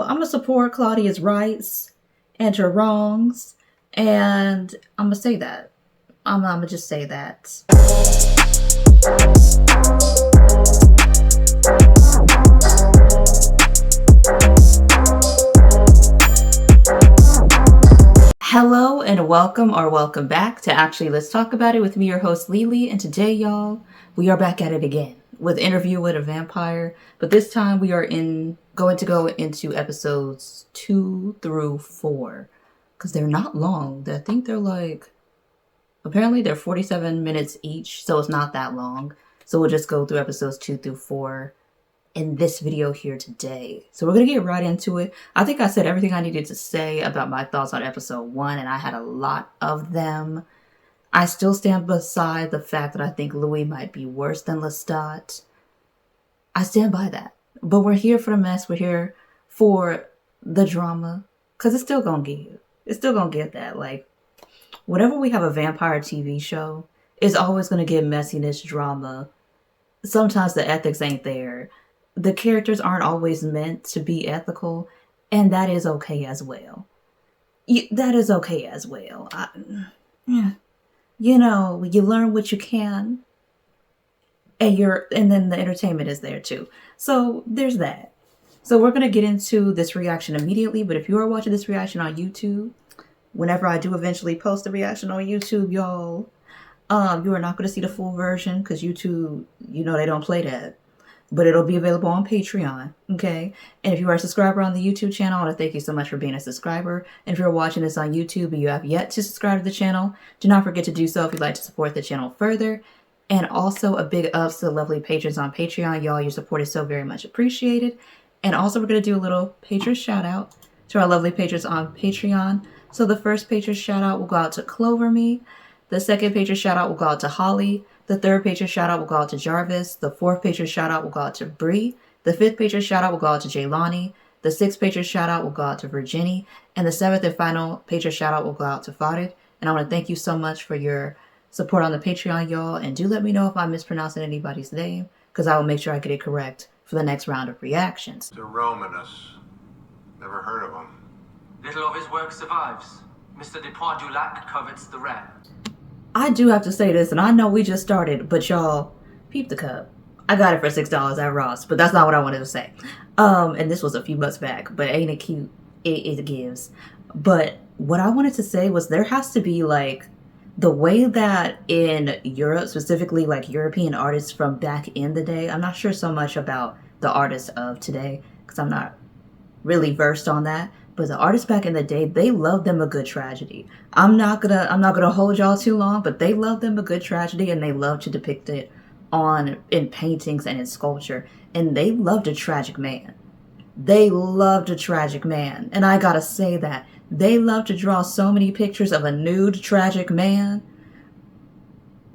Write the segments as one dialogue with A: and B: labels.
A: So I'm gonna support Claudia's rights and her wrongs, and I'm gonna say that. I'm gonna just say that. Hello and welcome back to Actually Let's Talk About It with me, your host Lily, and today, y'all, we are back at it again with Interview with a Vampire, but this time we are going to go into episodes 2 through 4, because they're not long. I think apparently they're 47 minutes each, so it's not that long. So we'll just go through episodes 2 through 4 in this video here today. So we're going to get right into it. I think I said everything I needed to say about my thoughts on episode 1, and I had a lot of them. I still stand beside the fact that I think Louis might be worse than Lestat. I stand by that. But we're here for the mess. We're here for the drama. Because it's still going to get you. It's still going to get that. Like, whenever we have a vampire TV show, it's always going to get messiness, drama. Sometimes the ethics ain't there. The characters aren't always meant to be ethical. And that is okay as well. That is okay as well. You know, you learn what you can, and then the entertainment is there too. So there's that. So we're going to get into this reaction immediately, but if you are watching this reaction on YouTube, whenever I do eventually post the reaction on YouTube, y'all, you are not going to see the full version because YouTube, you know, they don't play that. But it'll be available on Patreon, okay? And if you are a subscriber on the YouTube channel, I want to thank you so much for being a subscriber. And if you're watching this on YouTube and you have yet to subscribe to the channel, do not forget to do so if you'd like to support the channel further. And also a big ups to the lovely patrons on Patreon. Y'all, your support is so very much appreciated. And also we're going to do a little patron shout out to our lovely patrons on Patreon. So the first patron shout out will go out to Clover Me. The second patron shout out will go out to Holly. The third patron shout out will go out to Jarvis. The fourth patron shout out will go out to Bree. The fifth patron shout out will go out to Jaylani. The sixth patron shout out will go out to Virginie. And the seventh and final patron shout out will go out to Farid. And I want to thank you so much for your support on the Patreon, y'all. And do let me know if I'm mispronouncing anybody's name, because I will make sure I get it correct for the next round of reactions.
B: To Romanus. Never heard of him.
C: Little of his work survives. Mr. Dupont du Lac covets the rare.
A: I do have to say this, and I know we just started, but y'all, peep the cup. I got it for $6 at Ross, but that's not what I wanted to say. And this was a few months back, but ain't it cute? It gives. But what I wanted to say was there has to be, like, the way that in Europe, specifically, like, European artists from back in the day, I'm not sure so much about the artists of today, because I'm not really versed on that. But the artists back in the day, they loved them a good tragedy. I'm not gonna hold y'all too long, but they loved them a good tragedy, and they love to depict it in paintings and in sculpture. And they loved a tragic man. They loved a tragic man. And I gotta say that. They loved to draw so many pictures of a nude tragic man.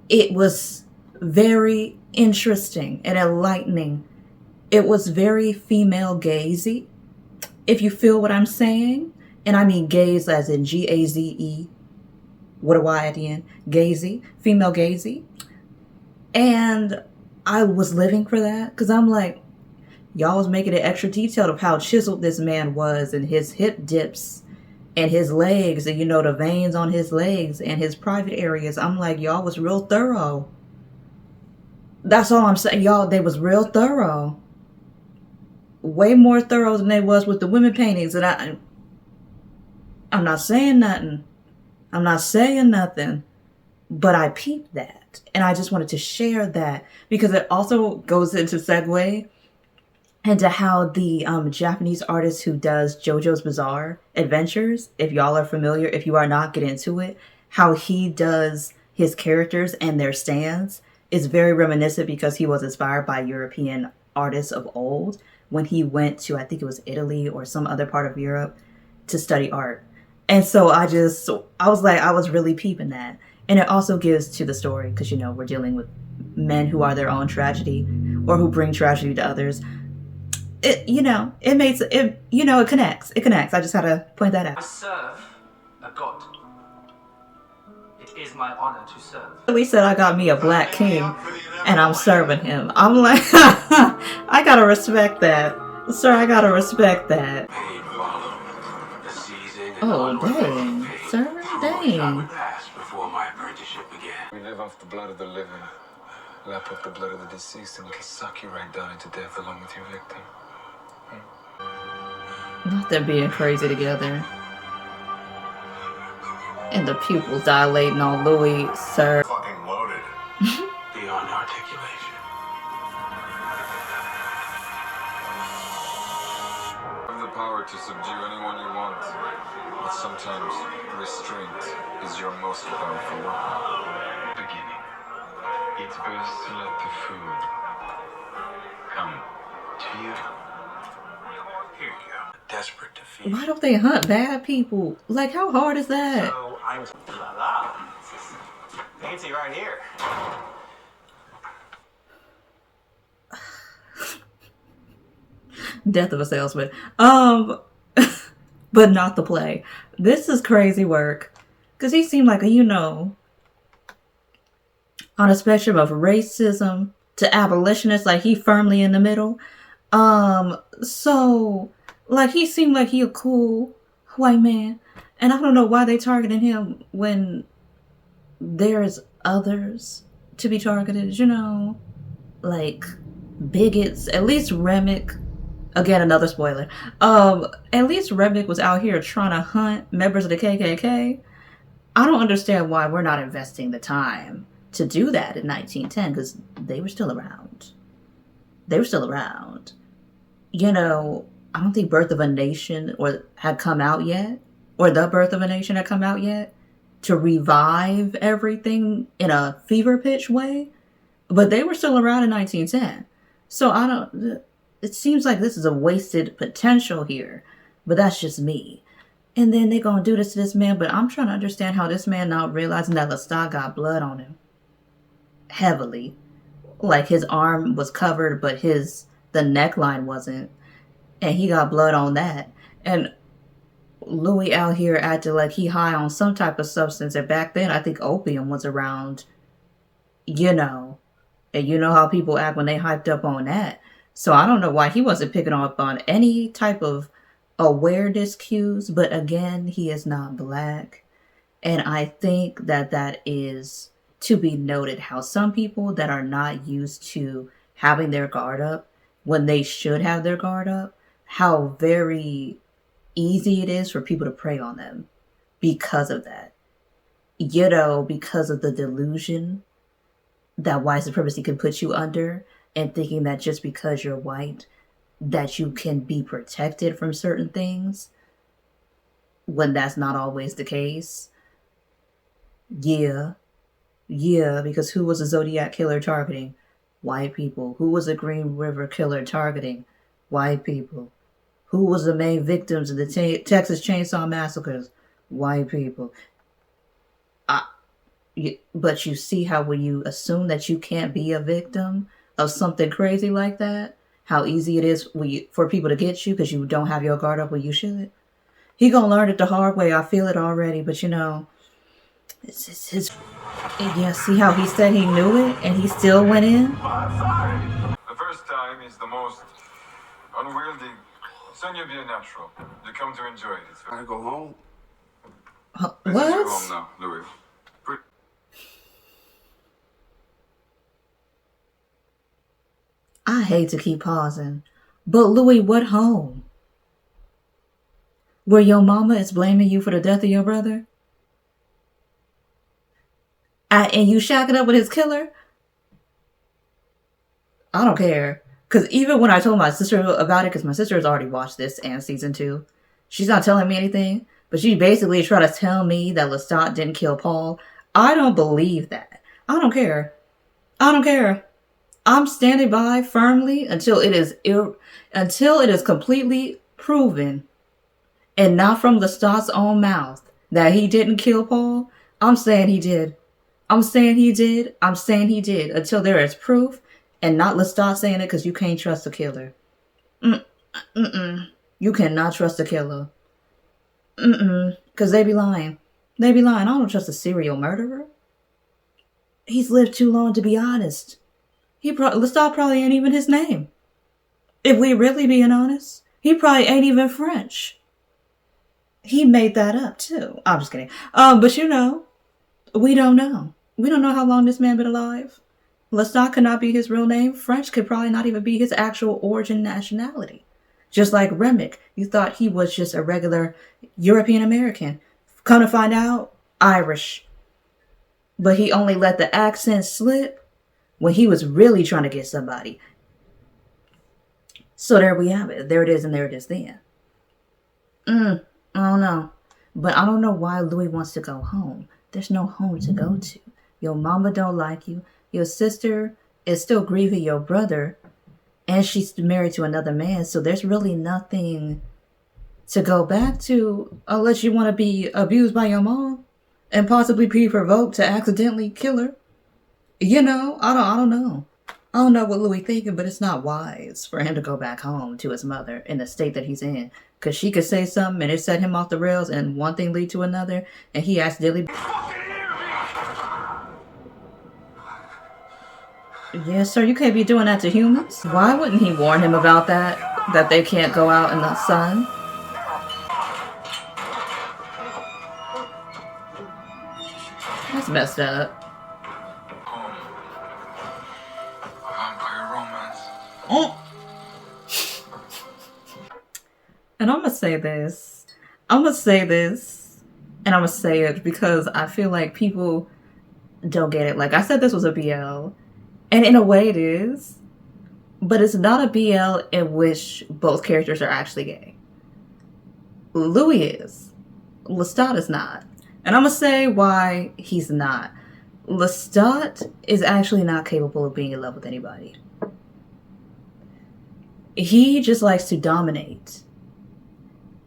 A: It was very interesting and enlightening. It was very female gazy, if you feel what I'm saying. And I mean gaze as in G-A-Z-E, with a Y at the end, gazy, female gazy. And I was living for that, because I'm like, y'all was making it extra detailed of how chiseled this man was, and his hip dips, and his legs, and you know, the veins on his legs, and his private areas. I'm like, y'all was real thorough. That's all I'm saying, y'all, they was real thorough. Way more thorough than they was with the women paintings. And I'm not saying nothing. I'm not saying nothing. But I peeped that. And I just wanted to share that, because it also goes into segue into how the Japanese artist who does JoJo's Bizarre Adventures, if y'all are familiar, if you are not, get into it, how he does his characters and their stands is very reminiscent, because he was inspired by European artists of old when he went to, I think it was Italy or some other part of Europe, to study art. And so I was like, I was really peeping that. And it also gives to the story, because, you know, we're dealing with men who are their own tragedy, or who bring tragedy to others. It, you know, it makes it, you know, it connects. It connects. I just had to point that out.
C: I serve a god. It is my honor to serve.
A: We said I got me a black king, and I'm serving him. I'm like, I gotta respect that. Sir, I gotta respect that. Oh, dang. Sir, dang.
C: Before my apprenticeship began.
D: We live off the blood of the living, lap up the blood of the deceased, and it'll suck you right down into death along with your victim.
A: Not them being crazy together. And the pupils dilating on Louis, sir.
B: Fucking loaded.
C: Beyond articulation.
D: You have the power to subdue anyone you want, but sometimes restraint is your most powerful weapon.
E: Beginning. It's best to let the food come to you.
B: Here you go.
C: Desperate to feed.
A: Why don't they hunt bad people? Like, how hard is that?
C: So I'm la la. Fancy right here.
A: Death of a salesman. But not the play. This is crazy work. Because he seemed like a, you know, on a spectrum of racism to abolitionist, like he firmly in the middle. So, like, he seemed like he a cool white man. And I don't know why they targeted him when there's others to be targeted, you know? Like, bigots. At least Remick, again, another spoiler. At least Remick was out here trying to hunt members of the KKK. I don't understand why we're not investing the time to do that in 1910, because they were still around. They were still around. You know, I don't think Birth of a Nation had come out yet, or The Birth of a Nation had come out yet, to revive everything in a fever pitch way. But they were still around in 1910. So it seems like this is a wasted potential here. But that's just me. And then they're going to do this to this man. But I'm trying to understand how this man not realizing that Lestat got blood on him. Heavily. Like his arm was covered, but the neckline wasn't. And he got blood on that. And Louis out here acting like he high on some type of substance. And back then, I think opium was around. You know. And you know how people act when they hyped up on that. So I don't know why he wasn't picking up on any type of awareness cues. But again, he is not black. And I think that is to be noted, how some people that are not used to having their guard up when they should have their guard up, how very easy it is for people to prey on them because of that. You know, because of the delusion that white supremacy can put you under, and thinking that just because you're white, that you can be protected from certain things, when that's not always the case. Yeah, because who was the Zodiac killer targeting? White people. Who was the Green River killer targeting? White people. Who was the main victims of the Texas Chainsaw Massacres? White people. But you see how when you assume that you can't be a victim of something crazy like that, how easy it is for people to get you because you don't have your guard up when you should. He gonna learn it the hard way. I feel it already, but you know, it's his. Yeah, see how he said he knew it and he still went in?
D: The first time is the most unwieldy. Soon you'll be a natural. You come to enjoy it.
E: I go home.
D: This is your home now, Louis.
A: I hate to keep pausing, but Louis, what home? Where your mama is blaming you for the death of your brother? And you shacking up with his killer? I don't care. Because even when I told my sister about it, because my sister has already watched this and season 2, she's not telling me anything. But she basically tried to tell me that Lestat didn't kill Paul. I don't believe that. I don't care. I don't care. I'm standing by firmly until it is completely proven, and not from Lestat's own mouth, that he didn't kill Paul. I'm saying he did. I'm saying he did. I'm saying he did until there is proof, and not Lestat saying it, because you can't trust a killer. You cannot trust a killer. Because they be lying. They be lying. I don't trust a serial murderer. He's lived too long to be honest. Lestat probably ain't even his name. If we really being honest, he probably ain't even French. He made that up too. I'm just kidding. But you know, we don't know. We don't know how long this man been alive. Lestat could not be his real name. French could probably not even be his actual origin nationality. Just like Remick, you thought he was just a regular European American. Come to find out, Irish. But he only let the accent slip when he was really trying to get somebody. So there we have it. There it is, and there it is then. I don't know. But I don't know why Louis wants to go home. There's no home to go to. Your mama don't like you. Your sister is still grieving your brother. And she's married to another man. So there's really nothing to go back to unless you want to be abused by your mom and possibly be provoked to accidentally kill her. You know, I don't know. I don't know what Louis thinking, but it's not wise for him to go back home to his mother in the state that he's in. Because she could say something and it set him off the rails and one thing lead to another and he accidentally... Yes, sir, you can't be doing that to humans. Why wouldn't he warn him about that? That they can't go out in the sun? That's messed up.
D: Vampire romance.
A: Oh. And I'm gonna say this. And I'm gonna say it because I feel like people don't get it. Like, I said this was a BL. And in a way it is. But it's not a BL in which both characters are actually gay. Louis is. Lestat is not. And I'm gonna say why he's not. Lestat is actually not capable of being in love with anybody. He just likes to dominate.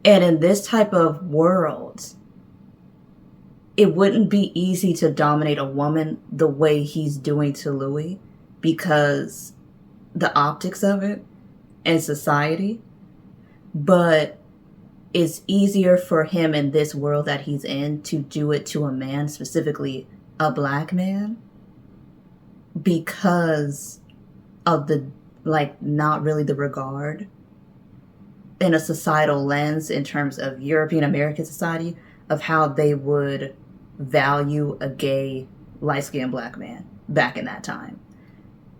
A: And in this type of world, it wouldn't be easy to dominate a woman the way he's doing to Louis because the optics of it and society. But it's easier for him in this world that he's in to do it to a man, specifically a black man, because of the, like, not really the regard in a societal lens in terms of European American society of how they would value a gay, light-skinned black man back in that time.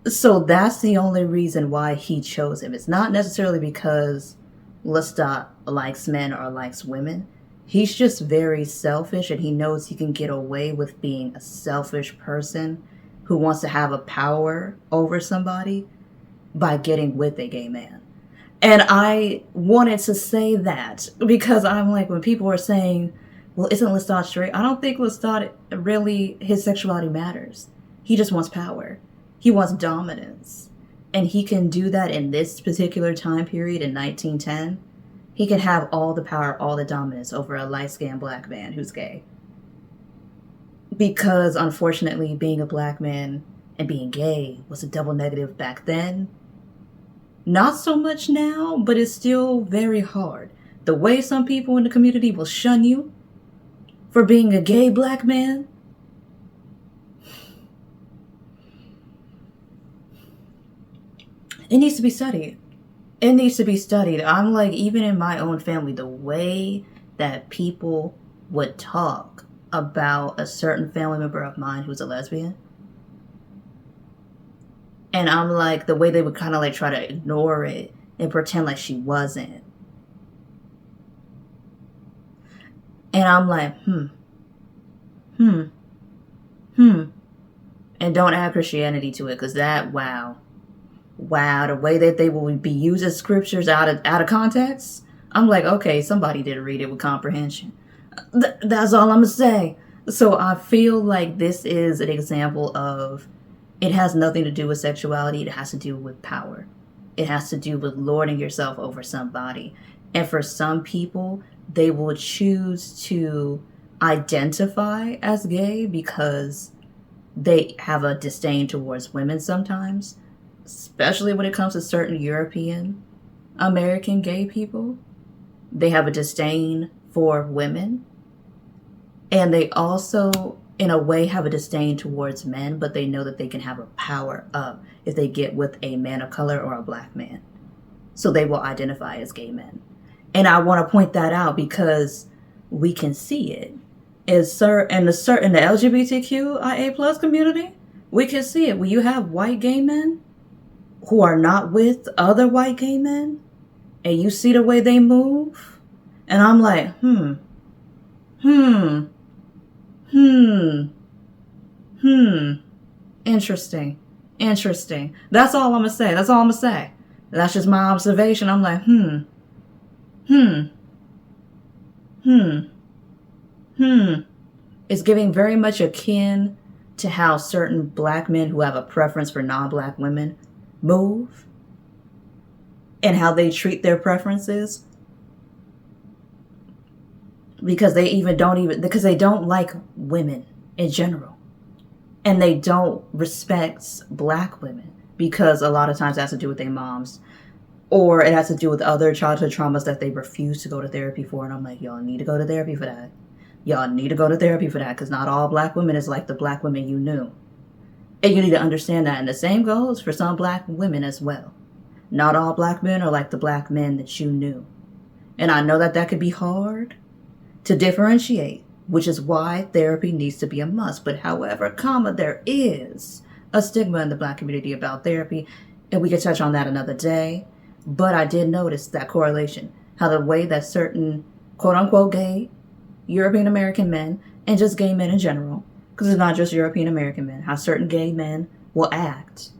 A: So that's the only reason why he chose him. It's not necessarily because Lestat likes men or likes women. He's just very selfish and he knows he can get away with being a selfish person who wants to have a power over somebody by getting with a gay man. And I wanted to say that because I'm like, when people are saying, well, isn't Lestat straight? I don't think Lestat really, his sexuality matters. He just wants power. He wants dominance. And he can do that in this particular time period in 1910. He can have all the power, all the dominance over a light-skinned black man who's gay. Because, unfortunately, being a black man and being gay was a double negative back then. Not so much now, but it's still very hard. The way some people in the community will shun you for being a gay black man. It needs to be studied. It needs to be studied. I'm like, even in my own family, the way that people would talk about a certain family member of mine who's a lesbian. And I'm like, the way they would kind of like try to ignore it and pretend like she wasn't. And I'm like, And don't add Christianity to it, because that, wow, the way that they will be using scriptures out of context. I'm like, okay, somebody didn't read it with comprehension. That's all I'm gonna say. So I feel like this is an example of, it has nothing to do with sexuality. It has to do with power. It has to do with lording yourself over somebody. And for some people, they will choose to identify as gay because they have a disdain towards women sometimes, especially when it comes to certain European American gay people. They have a disdain for women. And they also, in a way, have a disdain towards men, but they know that they can have a power up if they get with a man of color or a black man. So they will identify as gay men. And I want to point that out because we can see it. In the LGBTQIA plus community, we can see it. When you have white gay men who are not with other white gay men, and you see the way they move, and I'm like, interesting. That's all I'm gonna say. That's just my observation. I'm like, It's giving very much akin to how certain black men who have a preference for non-black women move and how they treat their preferences, because they don't like women in general, and they don't respect black women because a lot of times it has to do with their moms, or it has to do with other childhood traumas that they refuse to go to therapy for. And I'm like, y'all need to go to therapy for that. Because not all black women is like the black women you knew. And you need to understand that. And the same goes for some black women as well. Not all black men are like the black men that you knew. And I know that could be hard to differentiate, which is why therapy needs to be a must. But however, there is a stigma in the black community about therapy, and we can touch on that another day. But I did notice that correlation, how the way that certain quote-unquote gay European American men, and just gay men in general, because it's not just European American men, how certain gay men will act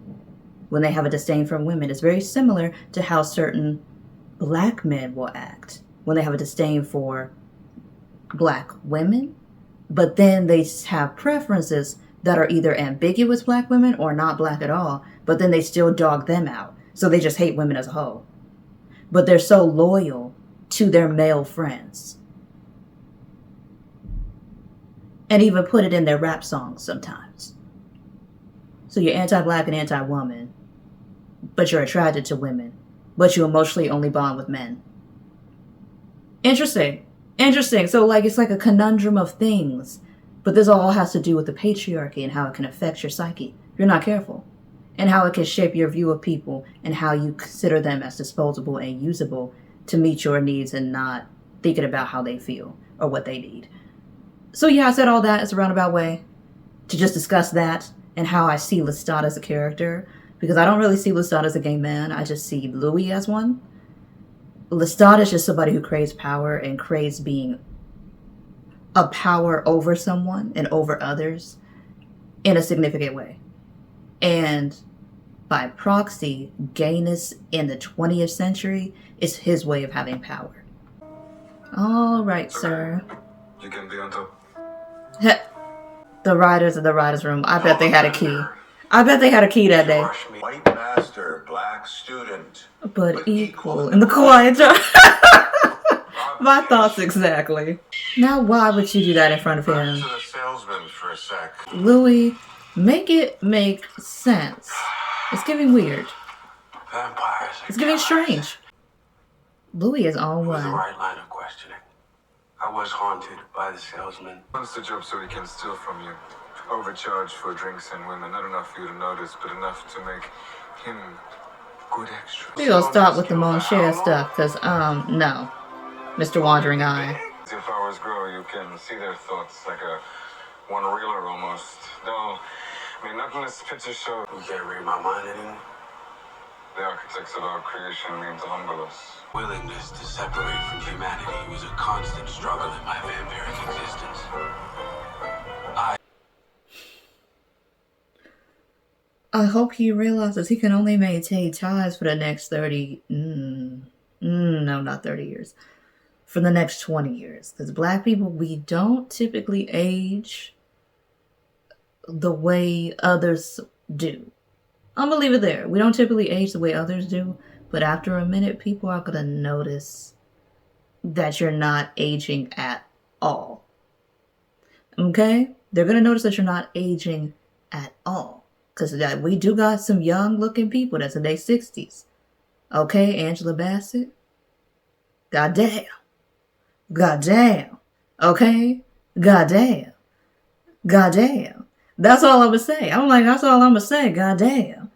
A: when they have a disdain for women is very similar to how certain black men will act when they have a disdain for black women, but then they have preferences that are either ambiguous black women or not black at all, but then they still dog them out. So they just hate women as a whole. But they're so loyal to their male friends. And even put it in their rap songs sometimes. So you're anti-black and anti-woman, but you're attracted to women, but you emotionally only bond with men. Interesting. So it's like a conundrum of things. But this all has to do with the patriarchy and how it can affect your psyche if you're not careful. And how it can shape your view of people and how you consider them as disposable and usable to meet your needs and not thinking about how they feel or what they need. So yeah, I said all that as a roundabout way to just discuss that and how I see Lestat as a character, because I don't really see Lestat as a gay man. I just see Louis as one. Lestat is just somebody who craves power and craves being a power over someone and over others in a significant way. And by proxy, gayness in the 20th century is his way of having power. All right, sir.
D: You can be on top.
A: The writers in the writers' room. I bet they had a key. That day.
B: White master, black student.
A: But equal in the quiet time. My thoughts exactly. Now, why would you do that in front of
B: Back
A: him?
B: to the salesman for a sec.
A: Louis, make it make sense. It's giving weird.
B: Vampires.
A: It's giving strange. Louis is on
B: It was the
A: one.
B: right line of questioning. I was haunted by the salesman.
D: Wants the job so he can steal from you. Overcharge for drinks and women. Not enough for you to notice, but enough to make him good extra.
A: We gonna stop with the Monshare stuff, cause no. Mr. Wandering Eye.
D: As your flowers grow, you can see their thoughts like a one-reeler almost. Though, not in this picture show.
B: You can't read my mind anymore.
D: The architects of our creation mean to humble us.
B: Willingness to separate from humanity was a constant struggle in my vampiric existence.
A: I hope he realizes he can only maintain ties for the next 30... no, not 30 years. For the next 20 years. Because black people, we don't typically age the way others do. I'm going to leave it there. We don't typically age the way others do. But after a minute, people are going to notice that you're not aging at all. Okay? They're going to notice that you're not aging at all. Because we do got some young-looking people that's in their 60s. Okay, Angela Bassett? Goddamn. Okay? Goddamn. That's all I'm going to say. That's all I'm going to say. Goddamn.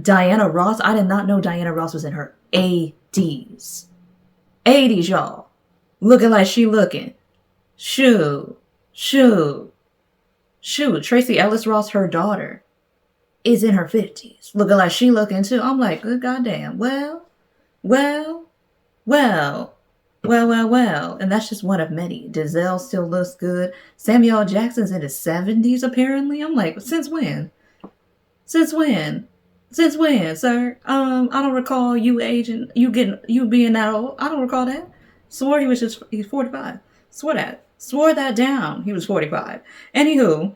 A: Diana Ross? I did not know Diana Ross was in her 80s. 80s, y'all. Looking like she looking. Shoot. Tracy Ellis Ross, her daughter, is in her 50s. Looking like she looking too. I'm like, good goddamn. Well. And that's just one of many. Denzel still looks good. Samuel L. Jackson's in his 70s, apparently. I'm like, since when? Since when, sir? I don't recall you aging, you being that old. I don't recall that. Swore he's 45. Swore that down. He was 45. Anywho,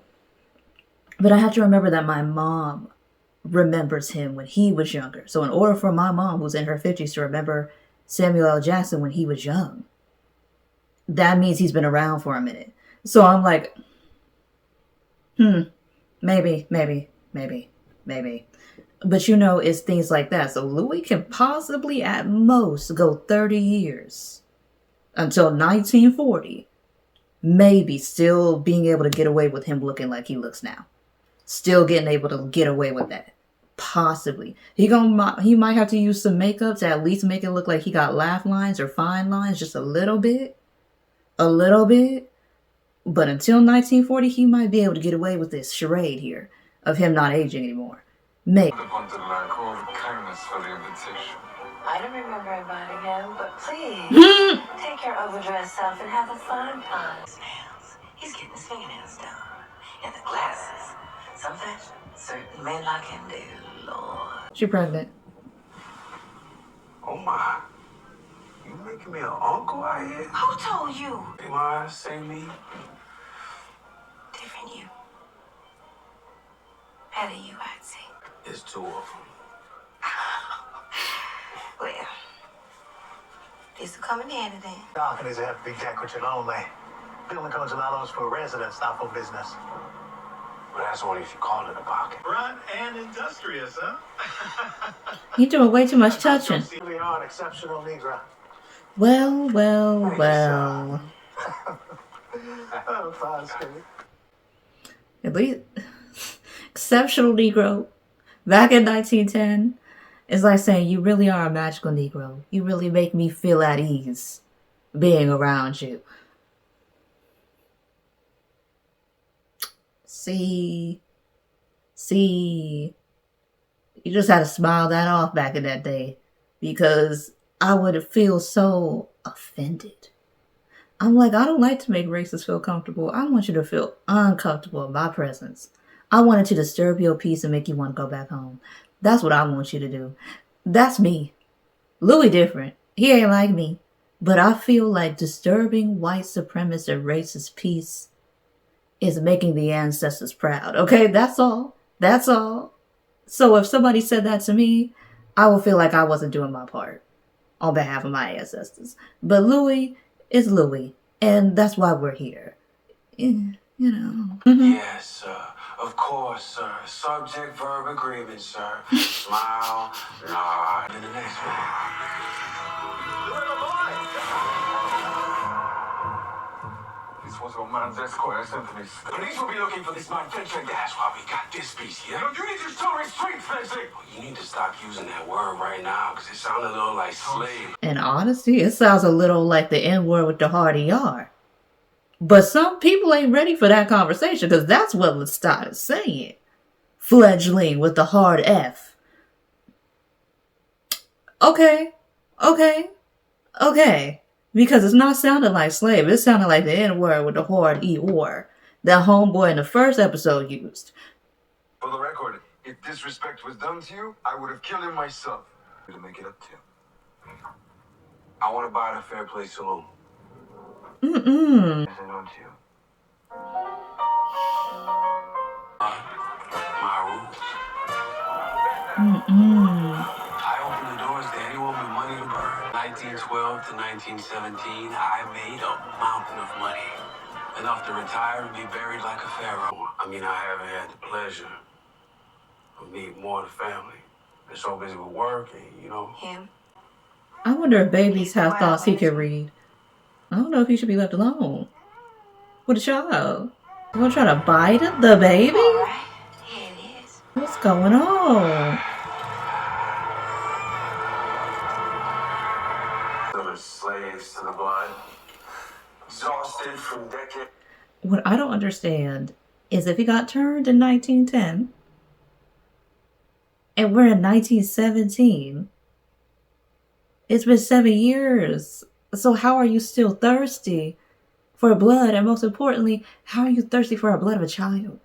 A: but I have to remember that my mom remembers him when he was younger. So in order for my mom, who's in her 50s, to remember Samuel L. Jackson when he was young, that means he's been around for a minute. So I'm like, maybe. But you know, it's things like that. So Louis can possibly at most go 30 years until 1940. Maybe still being able to get away with him looking like he looks now. Still getting able to get away with that. Possibly. He might have to use some makeup to at least make it look like he got laugh lines or fine lines just a little bit. But until 1940, he might be able to get away with this charade here of him not aging anymore. Maybe.
D: I wanted like all the kindness for the invitation.
F: I don't remember inviting him, but please take your overdressed self and have a fun time. Nails. He's getting his fingernails done. And the glasses. Some fashion certain men like him do, Lord.
A: She pregnant.
B: Oh my. You making me an uncle out here?
F: Who told you?
B: My, say me.
F: Different you. Better you, I'd say.
B: There's two of them.
F: Well, this will come in handy then.
G: Balconies have to be decorative only. Building codes allow those for residents, not for business.
B: But that's only if you call it a pocket.
G: Bright and industrious, huh?
A: You doing way too much touching.
G: Really are an exceptional Negro.
A: Well.
G: Oh, fine, Steve.
A: At least exceptional Negro. Back in 1910, it's like saying you really are a magical Negro. You really make me feel at ease being around you. See, you just had to smile that off back in that day, because I would feel so offended. I'm like, I don't like to make racists feel comfortable. I want you to feel uncomfortable in my presence. I wanted to disturb your peace and make you want to go back home. That's what I want you to do. That's me. Louis different. He ain't like me. But I feel like disturbing white supremacist and racist peace is making the ancestors proud. Okay, that's all. So if somebody said that to me, I would feel like I wasn't doing my part on behalf of my ancestors. But Louis is Louis, and that's why we're here. You know.
B: Yes, sir. Of course, sir. Subject, verb, agreement, sir. Smile, nod. And the next one.
D: This was your man's escort, Anthony.
B: Police will be looking for this man, Fletcher. That's why we got this piece here.
D: You need to store his street, Fletcher.
B: You need to stop using that word right now, because it sounds a little like slave.
A: In honesty, it sounds a little like the N-word with the hard ER. But some people ain't ready for that conversation, because that's what Lestat is saying. Fledgling with the hard F. Okay. Because it's not sounding like slave. It sounded like the N-word with the hard E-or that homeboy in the first episode used.
D: For the record, if disrespect was done to you, I would have killed him myself. To make it up to you.
B: I want to buy the Fair Play Saloon.
D: Is it on to you?
B: My rules. I open the doors to anyone with money to burn. 1912 to 1917, I made a mountain of money. Enough to retire and be buried like a pharaoh. I mean, I haven't had the pleasure of meeting more of the family. They're so busy with work and, you know.
F: Him?
A: I wonder if babies have thoughts he can read. I don't know if he should be left alone. With a child. You gonna try to bite the baby?
F: All right. Here it is.
A: What's going on?
B: They're slaves to the blood. Exhausted Drafted from decade.
A: What I don't understand is if he got turned in 1910 and we're in 1917, it's been 7 years. So how are you still thirsty for blood? And most importantly, how are you thirsty for the blood of a child?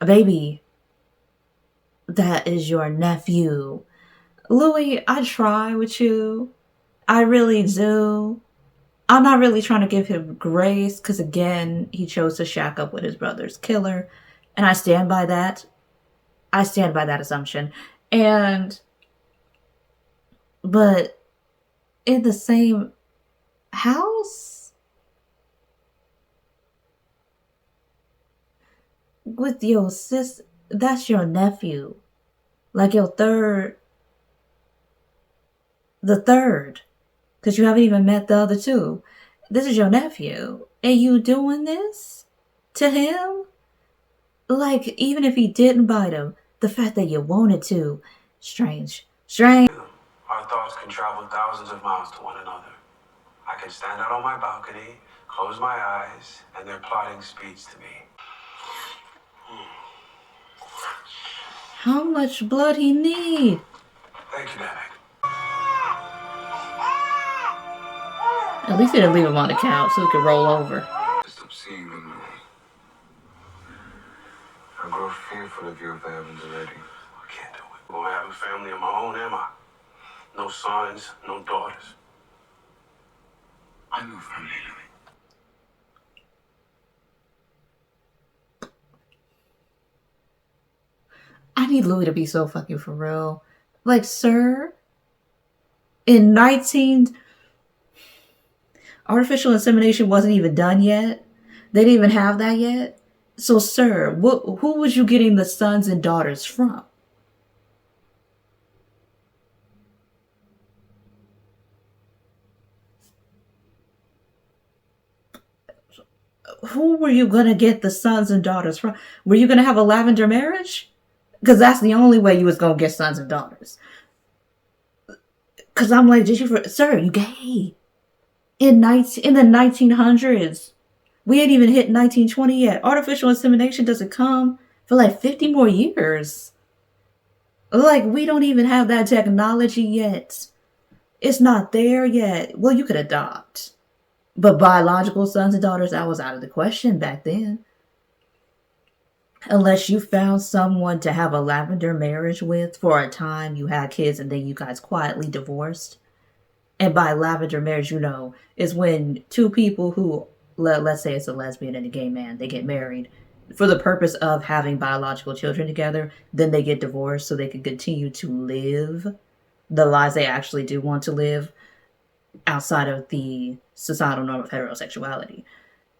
A: A baby. That is your nephew. Louis, I try with you. I really do. I'm not really trying to give him grace because, again, he chose to shack up with his brother's killer. And I stand by that. I stand by that assumption. But in the same house with your sis, that's your nephew. Like your the third. Because you haven't even met the other two. This is your nephew. And you doing this to him? Like, even if he didn't bite him, the fact that you wanted to. Strange. Strange.
B: Our thoughts can travel thousands of miles to one another. I can stand out on my balcony, close my eyes, and their plotting speaks to me.
A: How much blood he need?
B: Thank you, Namek.
A: At least he didn't leave him on the couch so he could roll over.
D: Stop seeing them. I grow fearful of you if I haven't already.
B: I can't do it. I'm gonna have a family of my own, am I? No sons, no daughters.
D: I know family, Louis.
A: I need Louis to be so fucking for real. Like, sir, in 19... Artificial insemination wasn't even done yet. They didn't even have that yet. So, sir, who was you getting the sons and daughters from? Who were you going to get the sons and daughters from? Were you going to have a lavender marriage? Because that's the only way you was going to get sons and daughters. Because I'm like, sir, you gay. In the 1900s. We ain't even hit 1920 yet. Artificial insemination doesn't come for like 50 more years. Like, we don't even have that technology yet. It's not there yet. Well, you could adopt. But biological sons and daughters, that was out of the question back then. Unless you found someone to have a lavender marriage with for a time, you had kids, and then you guys quietly divorced. And by lavender marriage, you know, is when two people who, let's say it's a lesbian and a gay man, they get married for the purpose of having biological children together. Then they get divorced so they can continue to live the lives they actually do want to live outside of the societal norm of heterosexuality.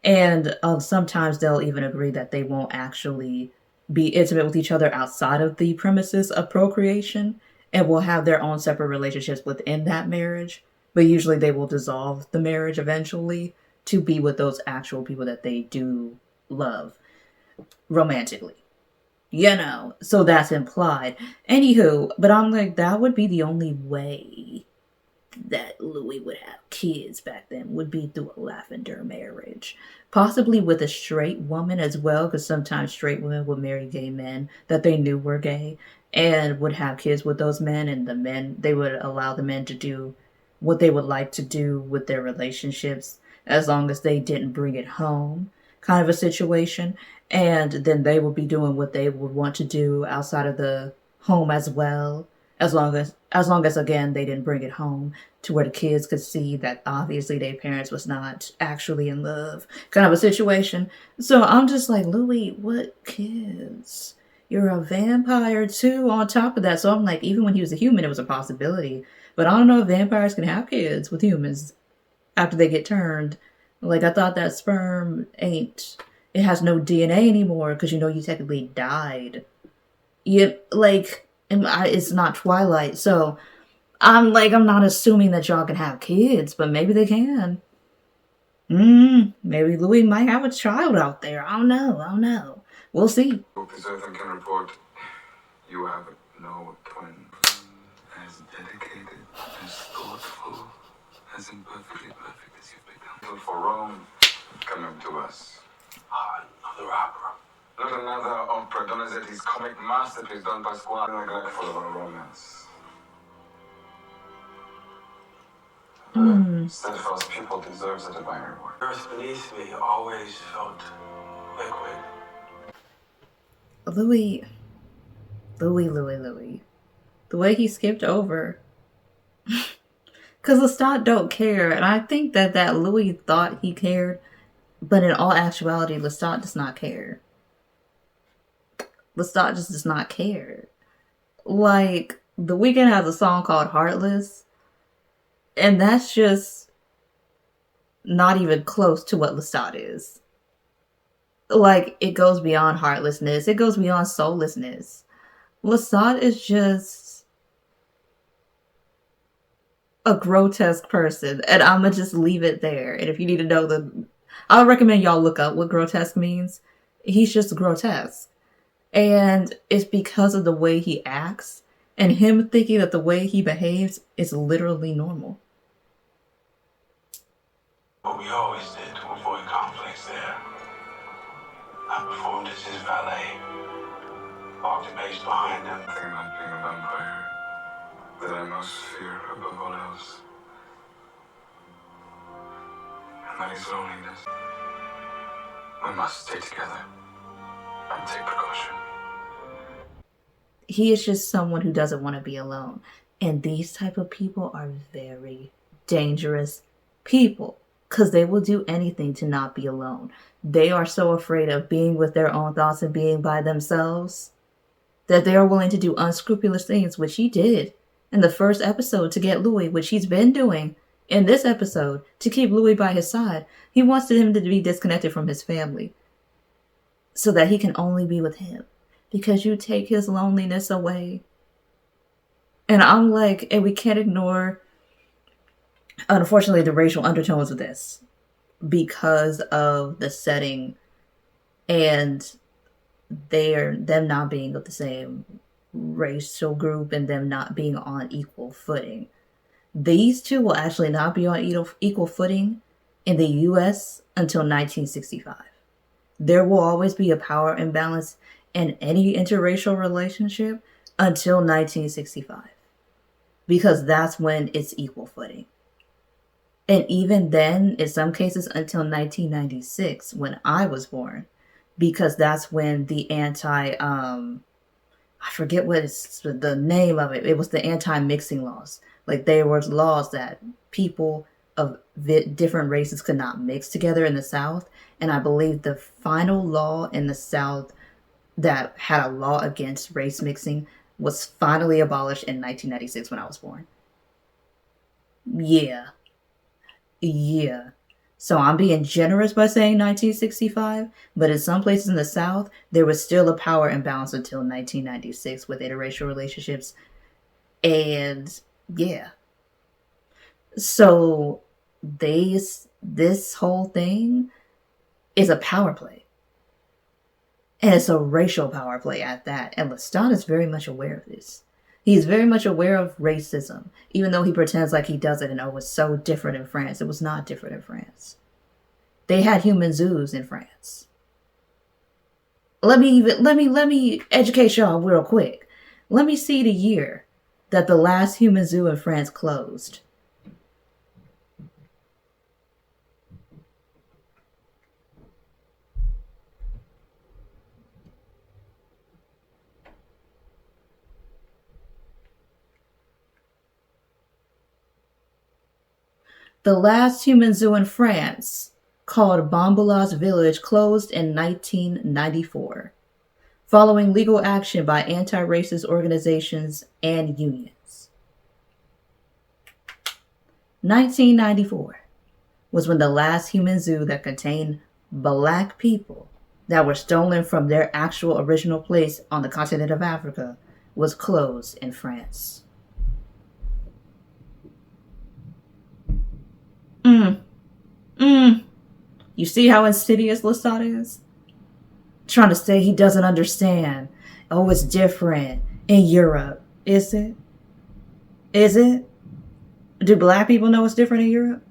A: And sometimes they'll even agree that they won't actually be intimate with each other outside of the premises of procreation, and will have their own separate relationships within that marriage. But usually they will dissolve the marriage eventually to be with those actual people that they do love romantically. You know, so that's implied. Anywho, but I'm like, that would be the only way that Louis would have kids back then, would be through a lavender marriage. Possibly with a straight woman as well, because sometimes straight women would marry gay men that they knew were gay and would have kids with those men, and the men, they would allow the men to do what they would like to do with their relationships as long as they didn't bring it home, kind of a situation. And then they would be doing what they would want to do outside of the home as well, as long as again they didn't bring it home to where the kids could see that obviously their parents was not actually in love, kind of a situation. So I'm just like, Louis, what kids? You're a vampire too on top of that. So I'm like, even when he was a human, it was a possibility. But I don't know if vampires can have kids with humans after they get turned. Like, I thought that sperm it has no DNA anymore because, you know, you technically died. It's not Twilight. So I'm not assuming that y'all can have kids, but maybe they can. Maybe Louis might have a child out there. I don't know. We'll see.
D: Because I can report you have no twin. As dedicated, as thoughtful, as imperfectly perfect as you've become. For Rome, US.
B: Another opera.
D: Not another opera. Donizetti's comic masterpiece done by Squad, neglectful of our romance. Steadfast pupil deserves a divine reward.
B: Earth beneath me always felt liquid.
A: Louis. The way he skipped over. Because Lestat don't care. And I think that Louis thought he cared. But in all actuality, Lestat does not care. Lestat just does not care. Like, The Weeknd has a song called Heartless. And that's just not even close to what Lestat is. Like, it goes beyond heartlessness. It goes beyond soullessness. Lestat is just a grotesque person. And I'm going to just leave it there. And if you need to know I would recommend y'all look up what grotesque means. He's just grotesque. And it's because of the way he acts. And him thinking that the way he behaves is literally normal.
B: What we always did to avoid conflicts there. I performed as his valet. Walked a pace behind him.
D: Nothing like being a vampire that I most fear above all else. And that is loneliness. We must stay together and take precaution.
A: He is just someone who doesn't want to be alone. And these type of people are very dangerous people. Because they will do anything to not be alone. They are so afraid of being with their own thoughts and being by themselves that they are willing to do unscrupulous things, which he did in the first episode to get Louis, which he's been doing in this episode to keep Louis by his side. He wants him to be disconnected from his family so that he can only be with him because you take his loneliness away. And I'm like, and we can't ignore, unfortunately, the racial undertones of this because of the setting and them not being of the same racial group and them not being on equal footing. These two will actually not be on equal footing in the US until 1965. There will always be a power imbalance in any interracial relationship until 1965 because that's when it's equal footing. And even then, in some cases, until 1996, when I was born, because that's when the I forget what is the name of it. It was the anti-mixing laws. Like, there were laws that people of different races could not mix together in the South. And I believe the final law in the South that had a law against race mixing was finally abolished in 1996 when I was born. Yeah. So I'm being generous by saying 1965, but in some places in the South, there was still a power imbalance until 1996 with interracial relationships. And yeah. So this whole thing is a power play. And it's a racial power play at that. And Lestat is very much aware of this. He's very much aware of racism, even though he pretends like he doesn't and it's so different in France. It was not different in France. They had human zoos in France. Let me educate y'all real quick. Let me see the year that the last human zoo in France closed. The last human zoo in France, called Bamboula's Village, closed in 1994, following legal action by anti-racist organizations and unions. 1994 was when the last human zoo that contained black people that were stolen from their actual original place on the continent of Africa was closed in France. You see how insidious Lestat is? Trying to say he doesn't understand. Oh, it's different in Europe. Is it? Is it? Do black people know it's different in Europe?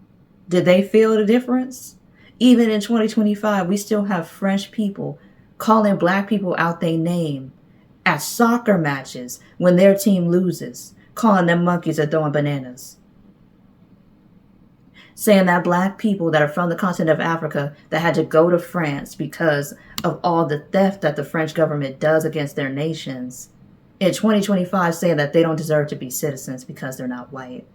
A: Did they feel the difference? Even in 2025, we still have French people calling black people out their name at soccer matches when their team loses, calling them monkeys and throwing bananas. Saying that black people that are from the continent of Africa that had to go to France because of all the theft that the French government does against their nations. In 2025, saying that they don't deserve to be citizens because they're not white.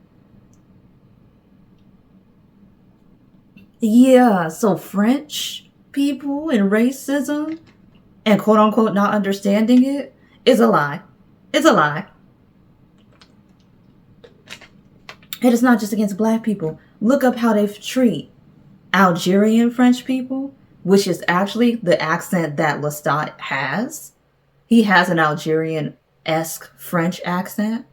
A: Yeah, so French people and racism and quote unquote not understanding it is a lie. It's a lie. And it's not just against black people. Look up how they treat Algerian French people, which is actually the accent that Lestat has. He has an Algerian-esque French accent.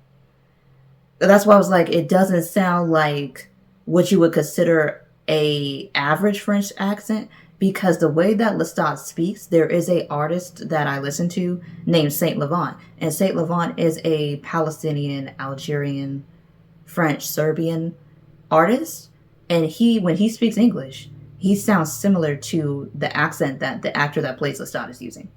A: That's why I was like, it doesn't sound like what you would consider a average French accent, because the way that Lestat speaks, there is a artist that I listen to named Saint Levant, and Saint Levant is a Palestinian, Algerian, French, Serbian artist, and when he speaks English, he sounds similar to the accent that the actor that plays Lestat is using.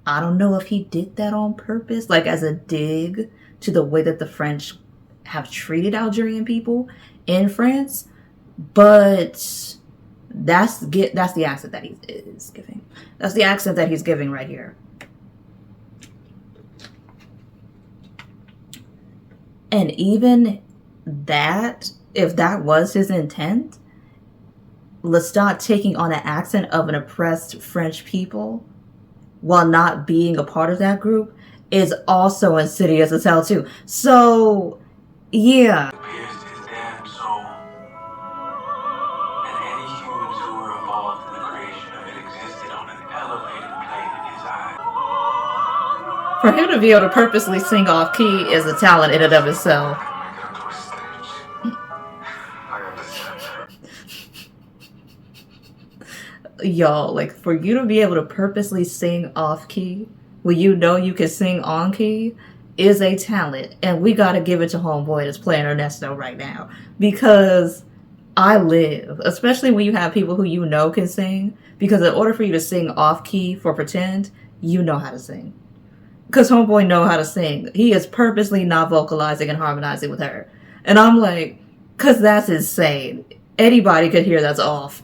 A: I don't know if he did that on purpose, like as a dig to the way that the French have treated Algerian people in France, but that's the accent that he is giving. That's the accent that he's giving right here. And even that, if that was his intent, Lestat taking on an accent of an oppressed French people while not being a part of that group is also insidious as hell too. So, yeah.
B: Pierced his damn soul. And any humans who were involved in the creation of it existed on an elevated plane in his eyes.
A: For him to be able to purposely sing off key is a talent in and of itself. Y'all, like, for you to be able to purposely sing off key when you know you can sing on key is a talent, and we gotta give it to homeboy that's playing Ernesto right now, because I live, especially when you have people who you know can sing, because in order for you to sing off key for pretend, you know how to sing. Because homeboy know how to sing. He is purposely not vocalizing and harmonizing with her. And I'm like, because that's insane. Anybody could hear that's off.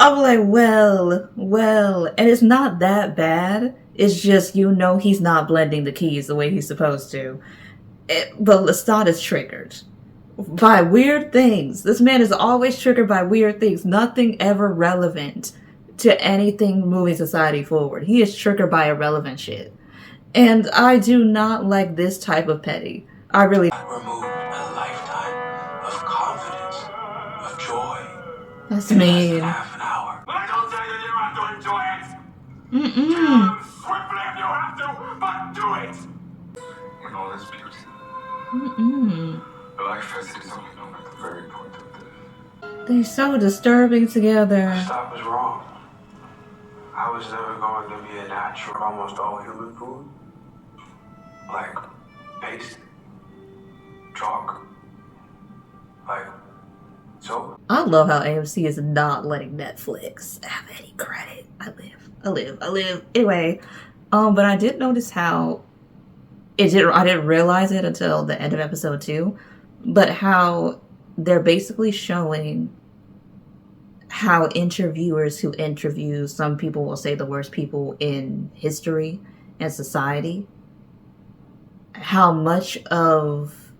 A: I'm like, well, and it's not that bad. It's just, you know, he's not blending the keys the way he's supposed to. But Lestat is triggered by weird things. This man is always triggered by weird things. Nothing ever relevant to anything moving society forward. He is triggered by irrelevant shit. And I do not like this type of petty. I really...
B: Removed a lifetime of confidence, of joy.
A: That's mean.
B: Half an hour.
H: I don't say that you have to enjoy it!
A: Mm-mm.
H: Swiftly if you have to, but do it!
D: When all is beauty,
A: Mm-mm.
D: life as it is only known at the very point of death.
A: They're so disturbing together.
B: Stop was wrong. I was never going to be a natural, almost all human food. Like paste, chalk, like soap.
A: I love how AMC is not letting Netflix have any credit. I live. Anyway, but I did notice how I didn't realize it until the end of episode 2, but how they're basically showing how interviewers who interview, some people will say the worst people in history and society, how much of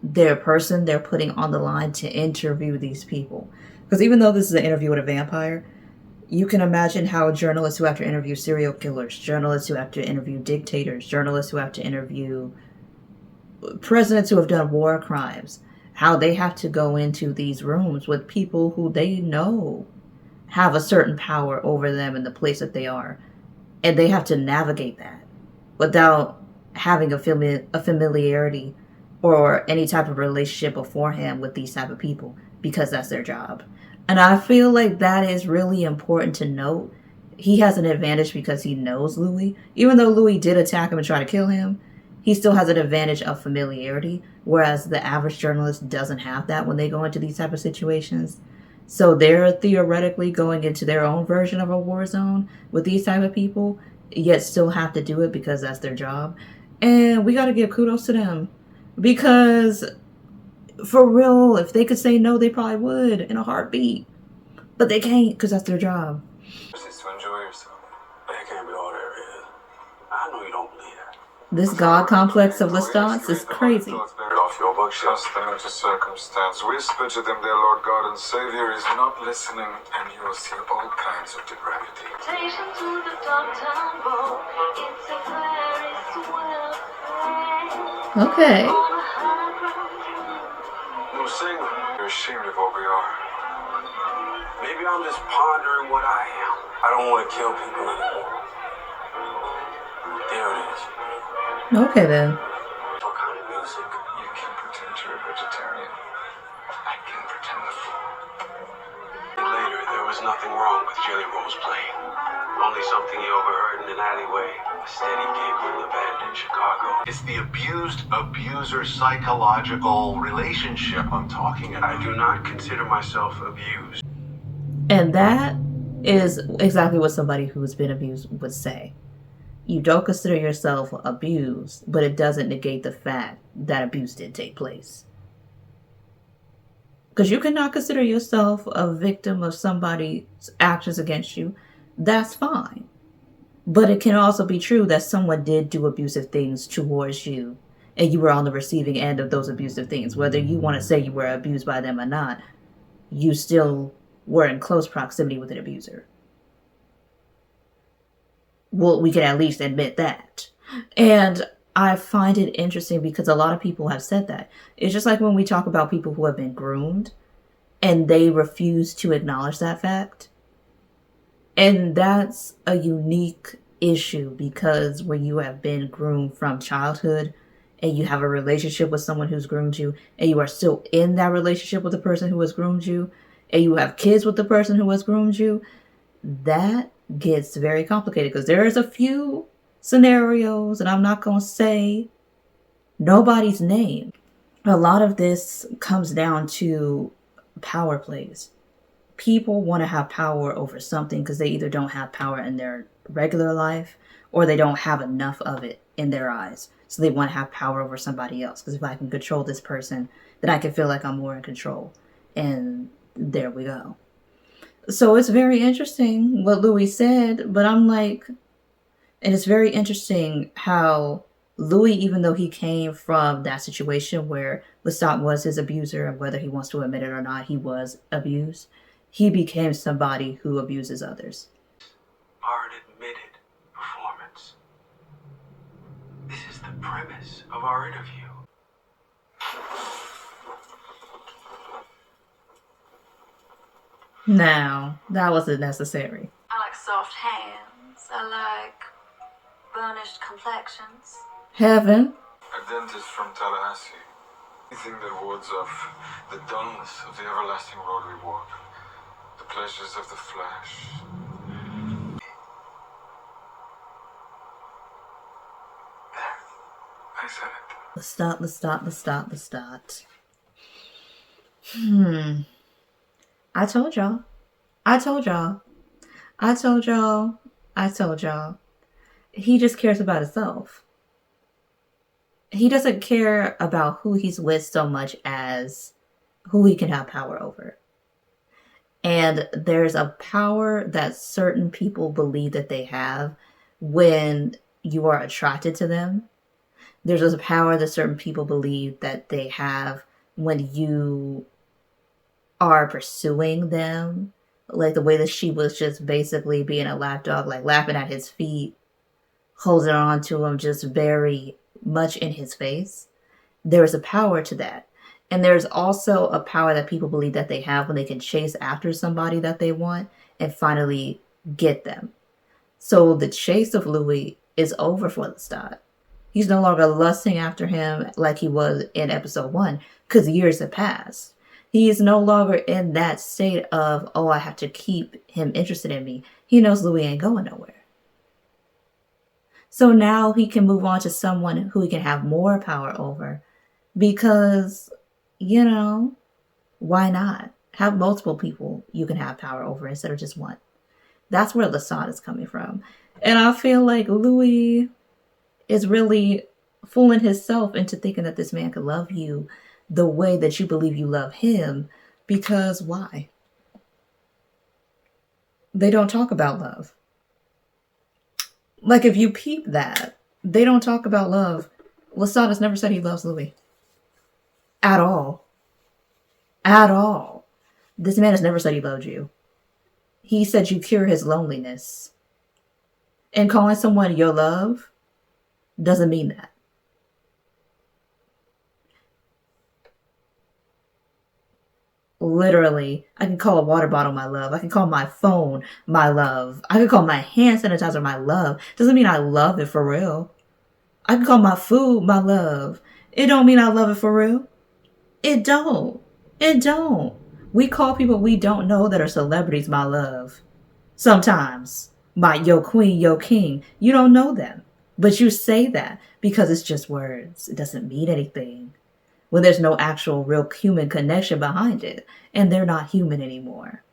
A: their person they're putting on the line to interview these people. Because even though this is an interview with a vampire, you can imagine how journalists who have to interview serial killers, journalists who have to interview dictators, journalists who have to interview presidents who have done war crimes, how they have to go into these rooms with people who they know have a certain power over them in the place that they are. And they have to navigate that without having a familiarity or any type of relationship beforehand with these type of people, because that's their job. And I feel like that is really important to note. He has an advantage because he knows Louis. Even though Louis did attack him and try to kill him, he still has an advantage of familiarity, whereas the average journalist doesn't have that when they go into these type of situations. So they're theoretically going into their own version of a war zone with these type of people, yet still have to do it because that's their job. And we got to give kudos to them, because for real, if they could say no, they probably would in a heartbeat. But they can't because that's their job.
D: Just to enjoy yourself.
B: That can't be all there is. I know you don't believe that.
A: This god complex of Lestat is crazy.
B: Get off your bookshelf.
D: Just them into circumstance. Whisper to them their Lord God and Savior is not listening, and you will see all kinds of depravity.
F: Station to the Dogtown Bowl. It's a very swell place.
A: Okay.
F: On a high ground.
B: New single.
D: You're ashamed of what we are.
B: Maybe I'm just pondering what I am. I don't want to kill people anymore. There it is.
A: Okay then.
B: What kind of music?
D: You can pretend you're a vegetarian. I can pretend the fool.
B: Later, there was nothing wrong with Jelly Roll's playing. Only something he overheard in an alleyway. A steady gig from the band in Chicago.
G: It's the abused-abuser psychological relationship I'm talking about.
B: I do not consider myself abused.
A: And that is exactly what somebody who's been abused would say. You don't consider yourself abused, but it doesn't negate the fact that abuse did take place. Because you cannot consider yourself a victim of somebody's actions against you. That's fine. But it can also be true that someone did do abusive things towards you, and you were on the receiving end of those abusive things. Whether you want to say you were abused by them or not, you still were in close proximity with an abuser. Well, we can at least admit that. And I find it interesting because a lot of people have said that. It's just like when we talk about people who have been groomed and they refuse to acknowledge that fact. And that's a unique issue, because when you have been groomed from childhood and you have a relationship with someone who's groomed you, and you are still in that relationship with the person who has groomed you, and you have kids with the person who has groomed you, that gets very complicated, because there's a few scenarios, and I'm not going to say nobody's name. A lot of this comes down to power plays. People want to have power over something because they either don't have power in their regular life, or they don't have enough of it in their eyes. So they want to have power over somebody else, because if I can control this person, then I can feel like I'm more in control. And there we go. So it's very interesting what Louis said, but I'm like, and it's very interesting how Louis, even though he came from that situation where Lestat was his abuser, and whether he wants to admit it or not, he was abused, he became somebody who abuses others.
B: Are an admitted performance. This is the premise of our interview.
A: Now, that wasn't necessary.
F: I like soft hands. I like burnished complexions.
A: Heaven.
D: A dentist from Tallahassee. Anything that wards off the dullness of the everlasting road we walk. The pleasures of the flesh.
B: There. I said it.
A: Lestat. I told y'all. He just cares about himself. He doesn't care about who he's with so much as who he can have power over. And there's a power that certain people believe that they have when you are attracted to them. There's a power that certain people believe that they have when you are pursuing them. Like the way that she was just basically being a lapdog, like laughing at his feet, holding on to him just very much in his face. There's a power to that. And there's also a power that people believe that they have when they can chase after somebody that they want and finally get them. So the chase of Louis is over for Lestat. He's no longer lusting after him like he was in episode 1, because years have passed. He is no longer in that state of, oh, I have to keep him interested in me. He knows Louis ain't going nowhere. So now he can move on to someone who he can have more power over. Because, you know, why not? Have multiple people you can have power over instead of just one. That's where Lestat is coming from. And I feel like Louis is really fooling himself into thinking that this man could love you the way that you believe you love him. Because why? They don't talk about love. Like, if you peep that, they don't talk about love. Lestat has never said he loves Louis. At all. At all. This man has never said he loved you. He said you cure his loneliness. And calling someone your love doesn't mean that. Literally, I can call a water bottle my love. I can call my phone my love. I can call my hand sanitizer my love. Doesn't mean I love it for real. I can call my food my love. It don't mean I love it for real. It don't. It don't. We call people we don't know that are celebrities my love. Sometimes. My yo queen, yo king. You don't know them. But you say that because it's just words. It doesn't mean anything. When there's no actual real human connection behind it. And they're not human anymore.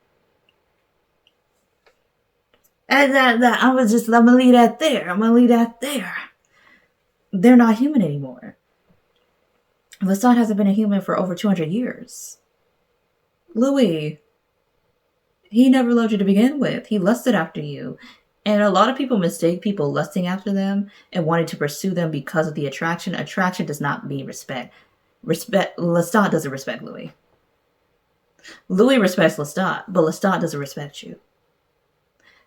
A: And I'm gonna leave that there. I'm gonna leave that there. They're not human anymore. Lestat hasn't been a human for over 200 years. Louis, he never loved you to begin with. He lusted after you. And a lot of people mistake people lusting after them and wanting to pursue them because of the attraction. Attraction does not mean respect. Lestat doesn't respect Louis. Louis respects Lestat, but Lestat doesn't respect you.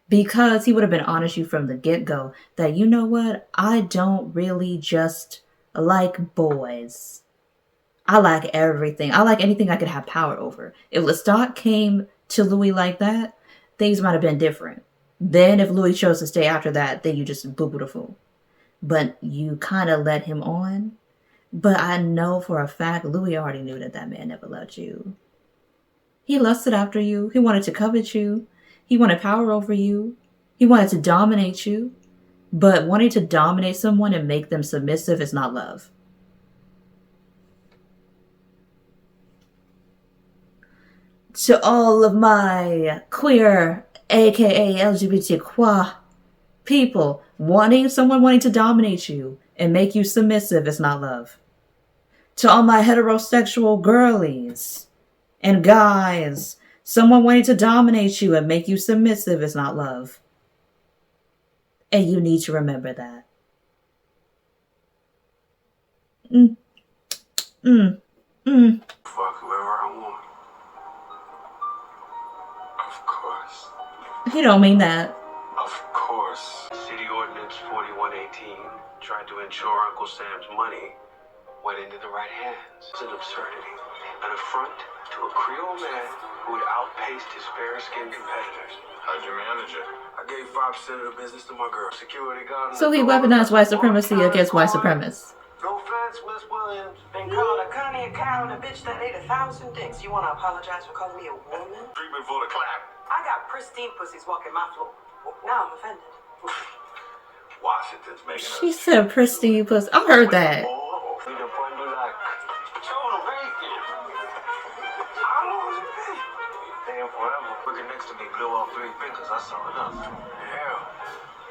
A: Because he would have been honest with you from the get-go that, you know what, I don't really just like boys. I like everything. I like anything I could have power over. If Lestat came to Louis like that, things might have been different. Then if Louis chose to stay after that, then you just boo-boo the fool. But you kind of led him on. But I know for a fact Louis already knew that that man never loved you. He lusted after you. He wanted to covet you. He wanted power over you. He wanted to dominate you. But wanting to dominate someone and make them submissive is not love. To all of my queer, aka LGBTQ people, someone wanting to dominate you and make you submissive is not love. To all my heterosexual girlies and guys, someone wanting to dominate you and make you submissive is not love. And you need to remember that.
B: Fuck whoever I want.
E: Of course.
A: He don't mean that.
E: Of course.
B: City Ordinance 4118, trying to ensure Uncle Sam's money went into the right hands. It's an absurdity. An affront to a Creole man who had outpaced his fair-skinned competitors.
D: How'd you manage it?
B: I gave 5% of the business to my girl. Security guard.
A: So he weaponized white supremacy against white supremacists.
B: No offense, Miss Williams.
F: Been called a cunny, a cow, and a bitch that ate 1,000 dicks. You wanna apologize for calling me a woman?
D: Treatment for the clap.
F: I got pristine pussies walking my floor. Now I'm offended.
D: Washington's making us.
A: She said pristine pussy. I heard that.
B: Looking next to me, blew off 3 fingers. I saw enough. Hell.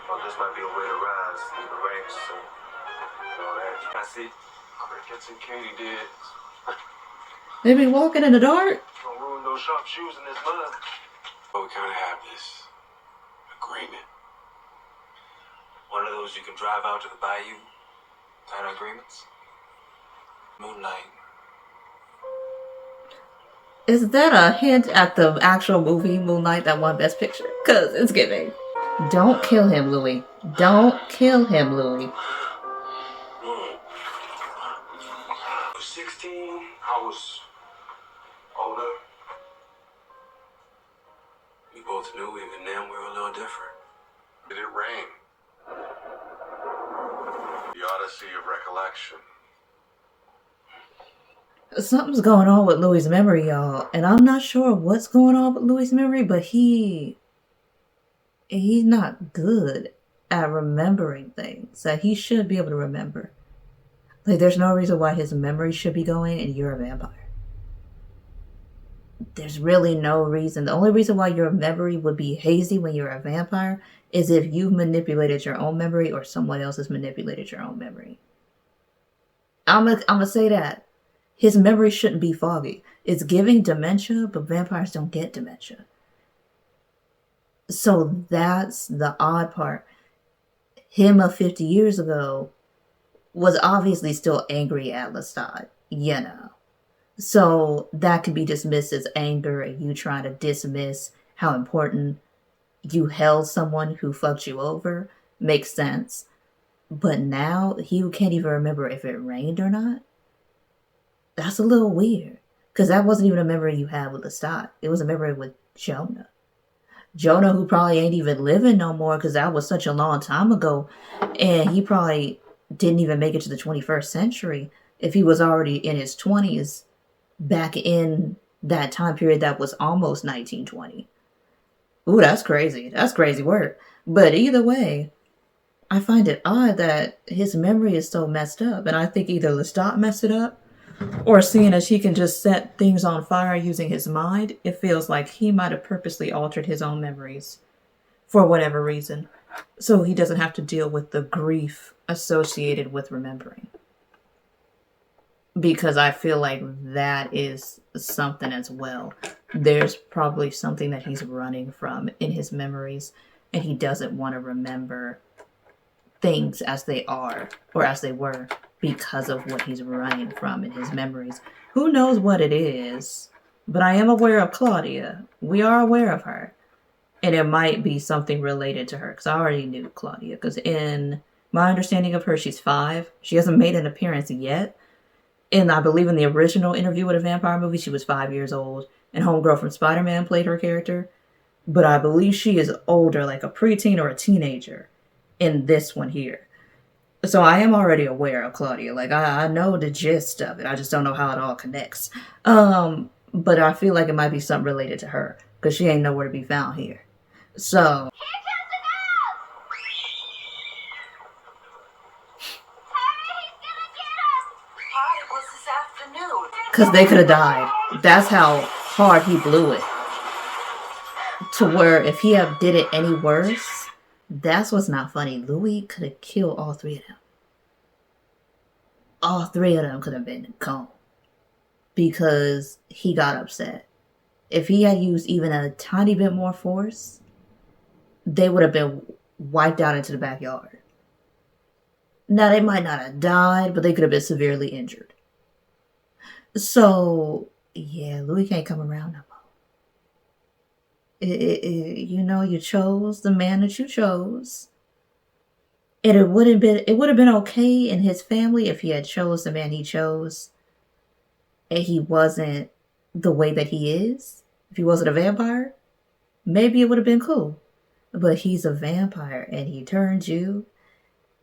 B: Well, this might be a way to rise through the ranks and all that. I see crickets and katydids.
A: They be walking in the dark.
B: Don't ruin those sharp shoes in this mud. But we kind of have this agreement. One of those you can drive out to the bayou kind of agreements. Moonlight.
A: Is that a hint at the actual movie Moonlight that won Best Picture? Because it's giving. Don't kill him, Louis. Don't kill him, Louis.
B: I was 16. I was older. We both knew even then we were a little different.
D: Did it rain? The Odyssey of Recollection.
A: Something's going on with Louis' memory, y'all. And I'm not sure what's going on with Louis' memory, but he's not good. at remembering things that he should be able to remember. Like, there's no reason why his memory should be going and you're a vampire. There's really no reason. The only reason why your memory would be hazy when you're a vampire is if you've manipulated your own memory or someone else has manipulated your own memory. I'm gonna say that. His memory shouldn't be foggy. It's giving dementia, but vampires don't get dementia. So that's the odd part. Him of 50 years ago was obviously still angry at Lestat, you know. So that could be dismissed as anger and you trying to dismiss how important you held someone who fucked you over. Makes sense. But now he can't even remember if it rained or not. That's a little weird. Because that wasn't even a memory you had with Lestat. It was a memory with Jonah. Jonah, who probably ain't even living no more because that was such a long time ago. And he probably didn't even make it to the 21st century if he was already in his 20s back in that time period that was almost 1920. Ooh, that's crazy. That's crazy work. But either way, I find it odd that his memory is so messed up. And I think either Lestat messed it up, or seeing as he can just set things on fire using his mind, it feels like he might have purposely altered his own memories for whatever reason, so he doesn't have to deal with the grief associated with remembering. Because I feel like that is something as well. There's probably something that he's running from in his memories, and he doesn't want to remember things as they are, or as they were, because of what he's running from in his memories. Who knows what it is? But I am aware of Claudia. We are aware of her. And it might be something related to her, because I already knew Claudia. Because in my understanding of her, she's 5. She hasn't made an appearance yet. And I believe in the original Interview with a Vampire movie, she was 5 years old. And Homegirl from Spider-Man played her character. But I believe she is older, like a preteen or a teenager in this one here. So I am already aware of Claudia. Like, I know the gist of it. I just don't know how it all connects. But I feel like it might be something related to her, because she ain't nowhere to be found here. So... because they could have died. That's how hard he blew it. To where if he had did it any worse, that's what's not funny. Louis could have killed all 3 of them. All 3 of them could have been gone. Because he got upset. If he had used even a tiny bit more force, they would have been wiped out into the backyard. Now, they might not have died, but they could have been severely injured. So, yeah, Louis can't come around no more. You know, you chose the man that you chose. And it would have been okay in his family if he had chose the man he chose. And he wasn't the way that he is. If he wasn't a vampire, maybe it would have been cool. But he's a vampire and he turned you.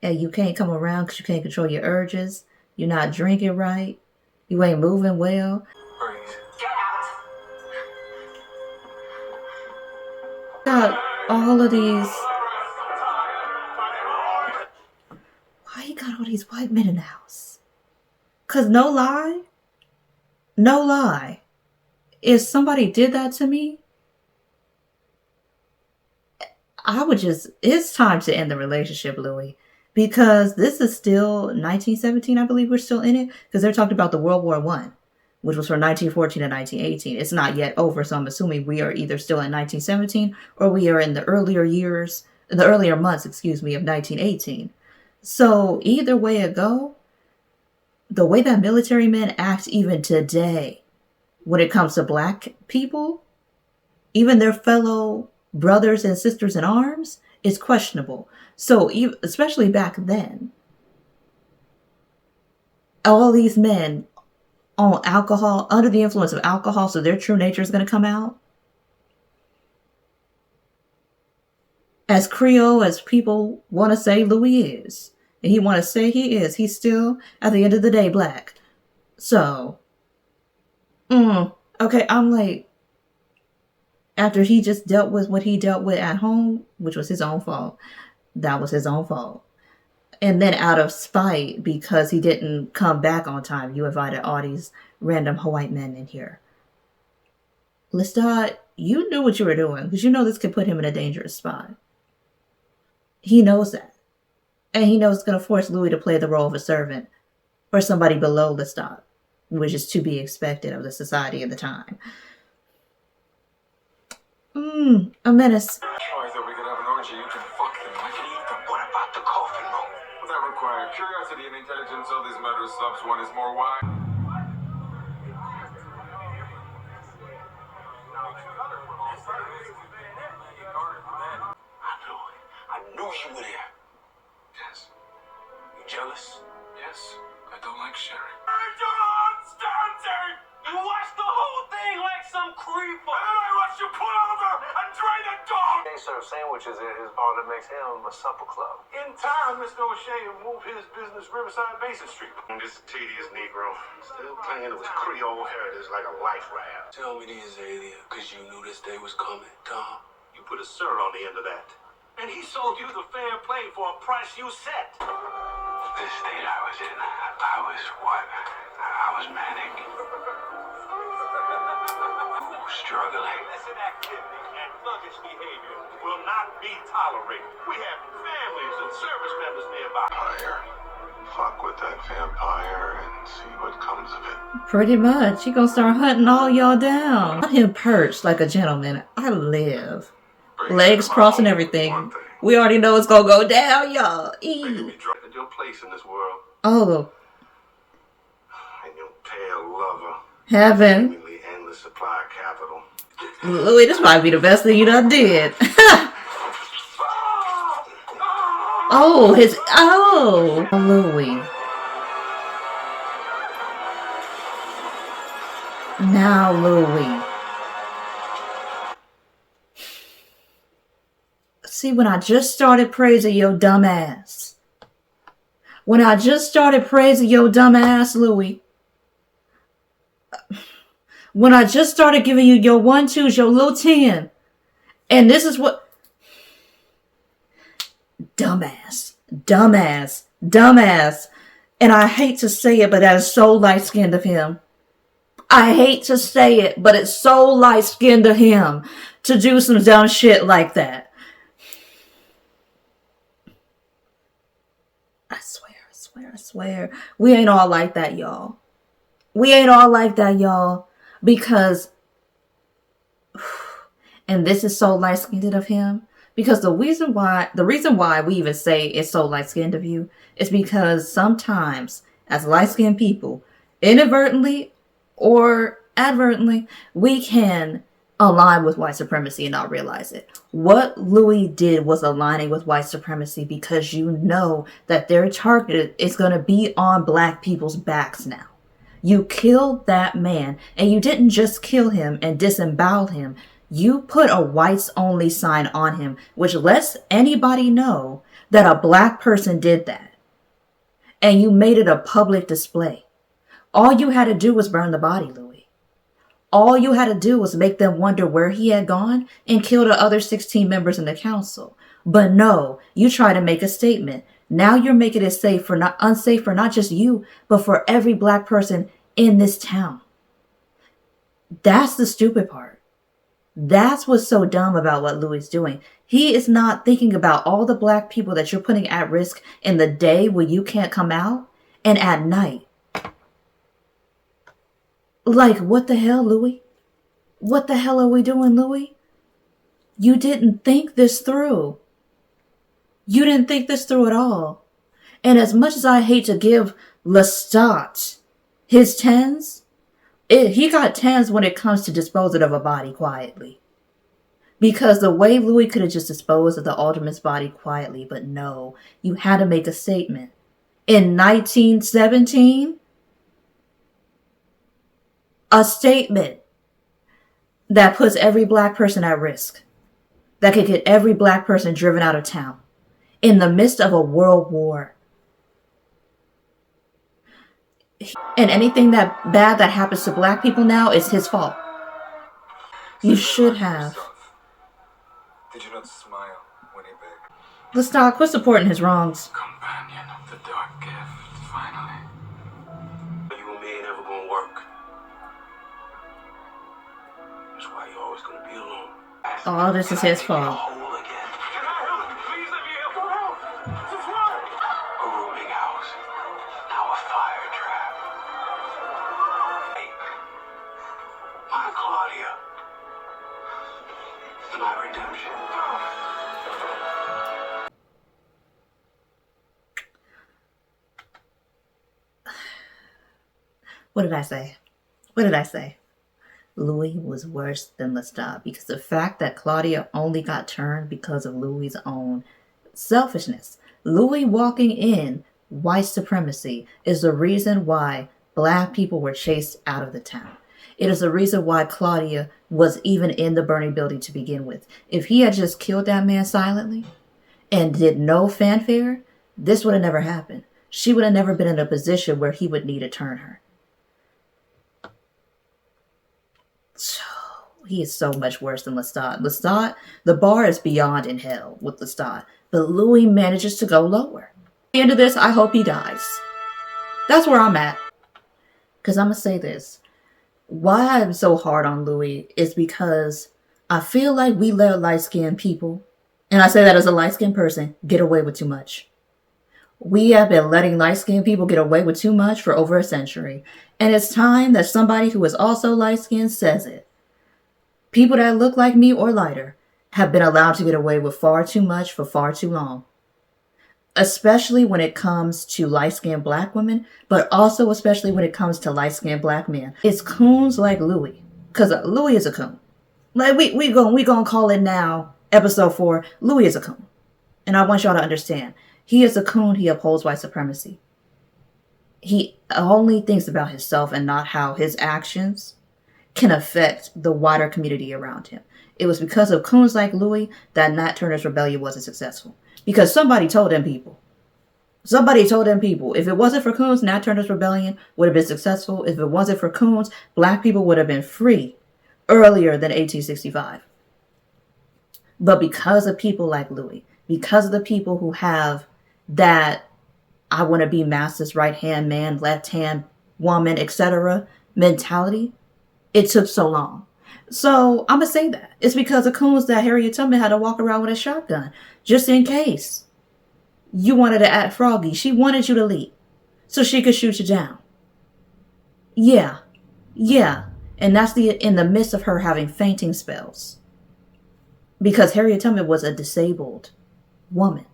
A: And you can't come around because you can't control your urges. You're not drinking right. You ain't moving well.
C: Get out!
A: Got all of these... Why he got all these white men in the house? Because no lie, if somebody did that to me, I would just... It's time to end the relationship, Louis. Because this is still 1917, I believe we're still in it. Because they're talking about the World War I, which was from 1914 to 1918. It's not yet over, so I'm assuming we are either still in 1917 or we are in the earlier months, of 1918. So either way it go, the way that military men act even today, when it comes to black people, even their fellow brothers and sisters in arms, is questionable. So, especially back then, all these men on alcohol, under the influence of alcohol, so their true nature is going to come out. As Creole as people want to say Louis is, and he want to say he is, he's still, at the end of the day, black. So, okay, I'm like, after he just dealt with what he dealt with at home, which was his own fault, That was his own fault. And then out of spite, because he didn't come back on time, you invited all these random white men in here. Lestat, you knew what you were doing, because you know this could put him in a dangerous spot. He knows that. And he knows it's going to force Louis to play the role of a servant, or somebody below Lestat, which is to be expected of the society of the time. A menace.
D: Oh, I thought we could have an orgy. You can fuck them. I can eat them. What about the coffin room? Well, that requires curiosity and intelligence. All these murderous slubs. One is more wise.
B: I knew you were there.
D: Yes.
B: You jealous?
D: Yes. I don't like sharing.
H: Outstanding!
B: You watched the whole thing like some creeper.
H: And I watched you pull over and drain a dog!
G: They serve sandwiches at his bar that makes him a supper club.
H: In time, Mr. O'Shea moved his business Riverside Basin Street.
G: This tedious Negro still clinging to his Creole heritage like a life raft.
B: Tell me the Azalea, because you knew this day was coming, Tom.
G: You put a sir on the end of that. And he sold you the fair play for a price you set.
B: This state I was in, I was what? I was manic. Struggling.
G: Illicit activity and thuggish behavior will not be tolerated. We have families and service members nearby.
D: Vampire. Fuck with that vampire and see what comes of it.
A: Pretty much. He gonna start hunting all y'all down. Not him perched like a gentleman. I live. Legs crossed and everything. We already know it's gonna go down, y'all.
G: Making me drop at your place in this world.
A: Oh,
G: And your pale lover.
A: heaven.
G: Seemingly endless supply of capital.
A: Louis, this might be the best thing you done did. Oh, Louis. Now, Louis. See, when I just started praising your dumb ass. When I just started praising your dumb ass, Louis. When I just started giving you your 1-2s, your little 10. And this is what... Dumbass. Dumbass. Dumbass. And I hate to say it, but that is so light-skinned of him. I hate to say it, but it's so light-skinned of him to do some dumb shit like that. I swear. We ain't all like that, y'all. We ain't all like that, y'all. Because, and this is so light-skinned of him, because the reason why we even say it's so light-skinned of you is because sometimes, as light-skinned people, inadvertently or advertently, we can align with white supremacy and not realize it. What Louis did was aligning with white supremacy because you know that their target is going to be on black people's backs now. You killed that man, and you didn't just kill him and disembowel him. You put a whites only sign on him, which lets anybody know that a black person did that. And you made it a public display. All you had to do was burn the body, Louis. All you had to do was make them wonder where he had gone and kill the other 16 members in the council. But no, you try to make a statement. Now you're making it unsafe for not just you, but for every black person in this town. That's the stupid part. That's what's so dumb about what Louis is doing. He is not thinking about all the black people that you're putting at risk in the day when you can't come out and at night. Like, what the hell, Louis? What the hell are we doing, Louis? You didn't think this through. You didn't think this through at all. And as much as I hate to give Lestat his 10s, he got 10s when it comes to disposing of a body quietly. Because the way Louis could have just disposed of the alderman's body quietly, but no, you had to make a statement. In 1917, a statement that puts every black person at risk, that could get every black person driven out of town in the midst of a world war. And anything that bad that happens to black people now is his fault. You should have.
D: Did you not smile when he begged?
A: Lestat, quit supporting his wrongs.
E: Companion of the dark gift, finally.
B: You and me ain't ever gonna work. That's why you're always gonna be alone.
A: All this is his fault.
B: Whole again.
G: Can I help you? Please let me help. Go help. Just run.
B: A rooming house. Now a fire trap. Hey, my Claudia. My redemption.
A: What did I say? What did I say? Louis was worse than Lestat because the fact that Claudia only got turned because of Louis' own selfishness. Louis walking in white supremacy is the reason why black people were chased out of the town. It is the reason why Claudia was even in the burning building to begin with. If he had just killed that man silently and did no fanfare, this would have never happened. She would have never been in a position where he would need to turn her. He is so much worse than Lestat. Lestat, the bar is beyond in hell with Lestat, but Louis manages to go lower. At the end of this, I hope he dies. That's where I'm at. Because I'm going to say this. Why I'm so hard on Louis is because I feel like we let light-skinned people, and I say that as a light-skinned person, get away with too much. We have been letting light-skinned people get away with too much for over a century. And it's time that somebody who is also light-skinned says it. People that look like me or lighter have been allowed to get away with far too much for far too long. Especially when it comes to light-skinned black women, but also especially when it comes to light-skinned black men. It's coons like Louis. Because Louis is a coon. Like we gonna call it now, episode 4, Louis is a coon. And I want y'all to understand. He is a coon, he upholds white supremacy. He only thinks about himself and not how his actions can affect the wider community around him. It was because of coons like Louis that Nat Turner's rebellion wasn't successful. Because somebody told them people. Somebody told them people. If it wasn't for coons, Nat Turner's rebellion would have been successful. If it wasn't for coons, black people would have been free earlier than 1865. But because of people like Louis, because of the people who have that I want to be master's right-hand man, left-hand woman, etc. mentality, it took so long. So I'm going to say that. It's because of coons that Harriet Tubman had to walk around with a shotgun. Just in case you wanted to act froggy. She wanted you to leap so she could shoot you down. Yeah. And that's in the midst of her having fainting spells. Because Harriet Tubman was a disabled woman.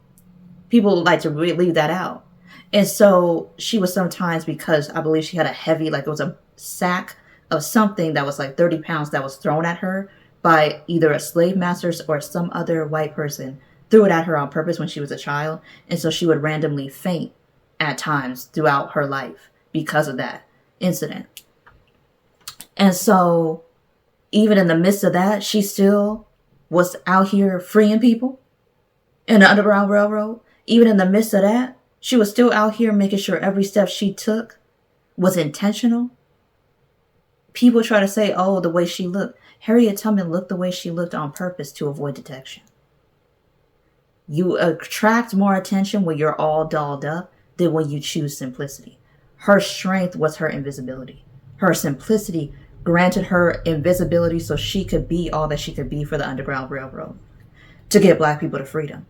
A: People like to leave that out. And so she was sometimes, because I believe she had a heavy, like it was a sack of something that was like 30 pounds that was thrown at her by either a slave master or some other white person, threw it at her on purpose when she was a child. And so she would randomly faint at times throughout her life because of that incident. And so even in the midst of that, she still was out here freeing people in the Underground Railroad. Even in the midst of that, she was still out here making sure every step she took was intentional. People try to say, oh, the way she looked. Harriet Tubman looked the way she looked on purpose to avoid detection. You attract more attention when you're all dolled up than when you choose simplicity. Her strength was her invisibility. Her simplicity granted her invisibility so she could be all that she could be for the Underground Railroad, to get black people to freedom.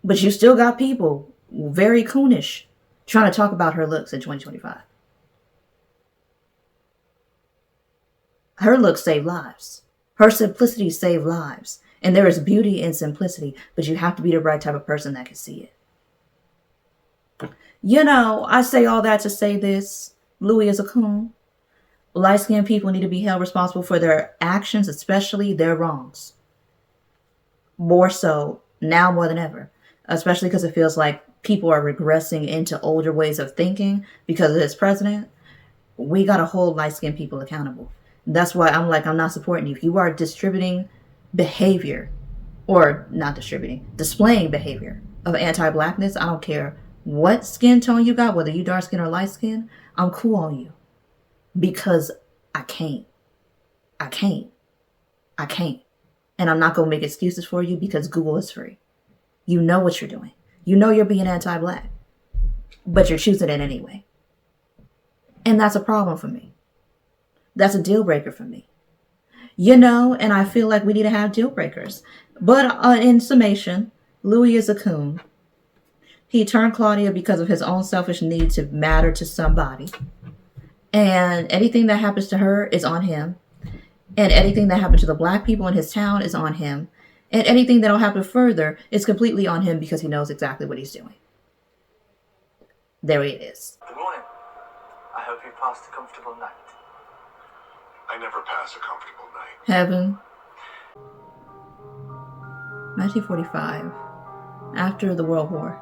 A: But you still got people very coonish trying to talk about her looks in 2025. Her looks save lives. Her simplicity saved lives. And there is beauty in simplicity, but you have to be the right type of person that can see it. You know, I say all that to say this. Louis is a coon. Light-skinned people need to be held responsible for their actions, especially their wrongs. More so now more than ever. Especially because it feels like people are regressing into older ways of thinking because of this president. We got to hold light-skinned people accountable. That's why I'm not supporting you. If you are distributing behavior, or not distributing, displaying behavior of anti-blackness, I don't care what skin tone you got, whether you dark skin or light skin, I'm cool on you. Because I can't. And I'm not going to make excuses for you because Google is free. You know what you're doing. You know you're being anti-black. But you're choosing it anyway. And that's a problem for me. That's a deal breaker for me. You know, and I feel like we need to have deal breakers. But in summation, Louis is a coon. He turned Claudia because of his own selfish need to matter to somebody. And anything that happens to her is on him. And anything that happened to the black people in his town is on him. And anything that'll happen further is completely on him because he knows exactly what he's doing. There it is.
C: Good morning. I hope you passed a comfortable night.
G: I never pass a comfortable night.
A: Heaven. 1945. After the World War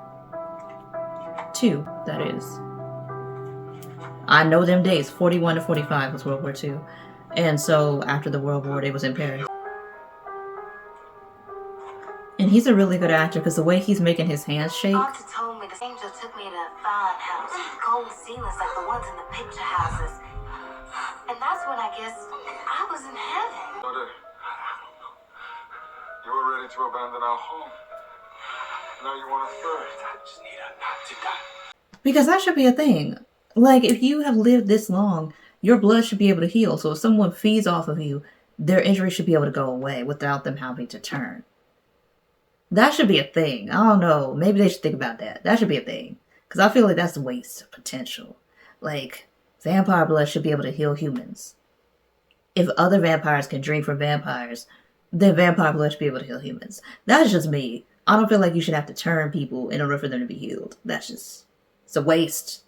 A: II, that is. I know them days. 41 to 45 was World War II. And so after the World War, they was in Paris. And he's a really good actor because the way he's making his hands shake.
F: Auntie told me the angel took me to a fine house, gold ceilings like the ones in the picture houses. And that's when I guess I was in heaven.
D: Mother, you were ready to abandon our home. Now you want a third.
B: I just need her not to die.
A: Because that should be a thing. Like, if you have lived this long, your blood should be able to heal. So if someone feeds off of you, their injury should be able to go away without them having to turn. That should be a thing. I don't know. Maybe they should think about that. That should be a thing. Because I feel like that's a waste of potential. Like, vampire blood should be able to heal humans. If other vampires can drink from vampires, then vampire blood should be able to heal humans. That's just me. I don't feel like you should have to turn people in order for them to be healed. That's just... It's a waste.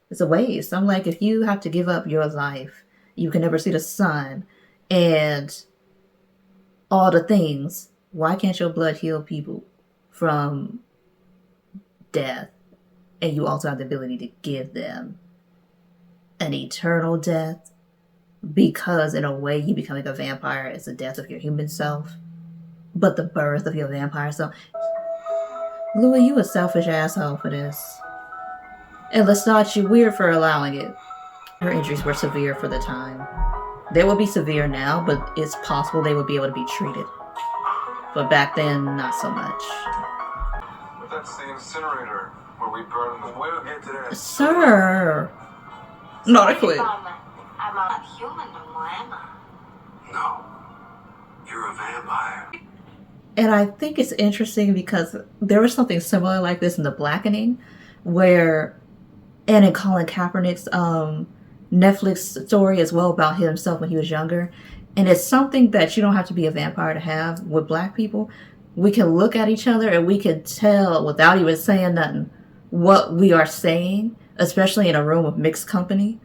A: It's a waste. I'm like, if you have to give up your life, you can never see the sun, and all the things, why can't your blood heal people from death? And you also have the ability to give them an eternal death, because in a way you becoming a vampire is the death of your human self, but the birth of your vampire self. Louis, you a selfish asshole for this. And Lestat, you weird for allowing it. Her injuries were severe for the time. They will be severe now, but it's possible they would be able to be treated. But back then, not so much.
D: But that's the incinerator where we burn the...
B: We'll get to that.
A: Sir! Not a clue.
F: I'm not human no more, am I?
B: No. You're a vampire.
A: And I think it's interesting because there was something similar like this in The Blackening, where, and in Colin Kaepernick's Netflix story as well about himself when he was younger. And it's something that you don't have to be a vampire to have with black people. We can look at each other and we can tell without even saying nothing what we are saying, especially in a room of mixed company.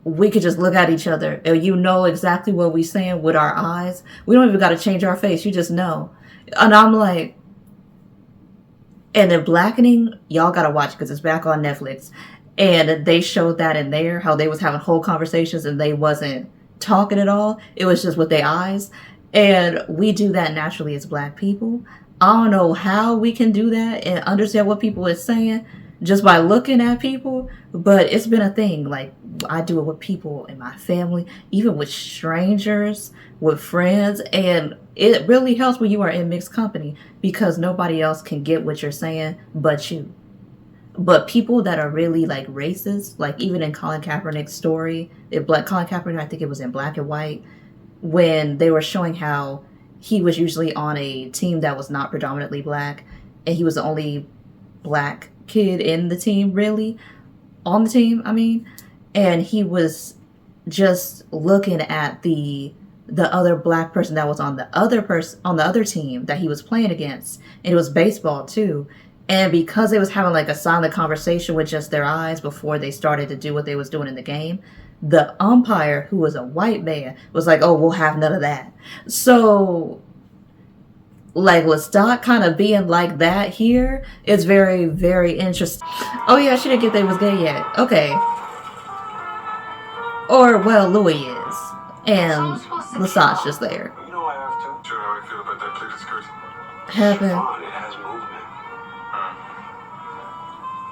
A: We could just look at each other and you know exactly what we're saying with our eyes. We don't even got to change our face. You just know. And I'm like, and then Blackening, y'all got to watch it because it's back on Netflix. And they showed that in there, how they was having whole conversations and they wasn't talking at all. It was just with their eyes. And we do that naturally as black people. I don't know how we can do that and understand what people are saying just by looking at people, but it's been a thing. Like, I do it with people in my family, even with strangers, with friends, and it really helps when you are in mixed company because nobody else can get what you're saying but you. But people that are really like racist, like even in Colin Kaepernick's story, Colin Kaepernick, I think it was in Black and White, when they were showing how he was usually on a team that was not predominantly black, and he was the only black kid in the team, really, on the team, I mean, and he was just looking at the other black person that was on the other team that he was playing against, and it was baseball too. And because they was having like a silent conversation with just their eyes before they started to do what they was doing in the game, the umpire, who was a white man, was like, oh, we'll have none of that. So like Lestat kind of being like that here is very, very interesting. Oh yeah, she didn't get that he was gay yet. Okay. Or, well, Louis is. And Lestat's just there.
D: You know I have to. Sure how I feel about that pleated skirt.
A: Heaven.
B: Fun, it has movement.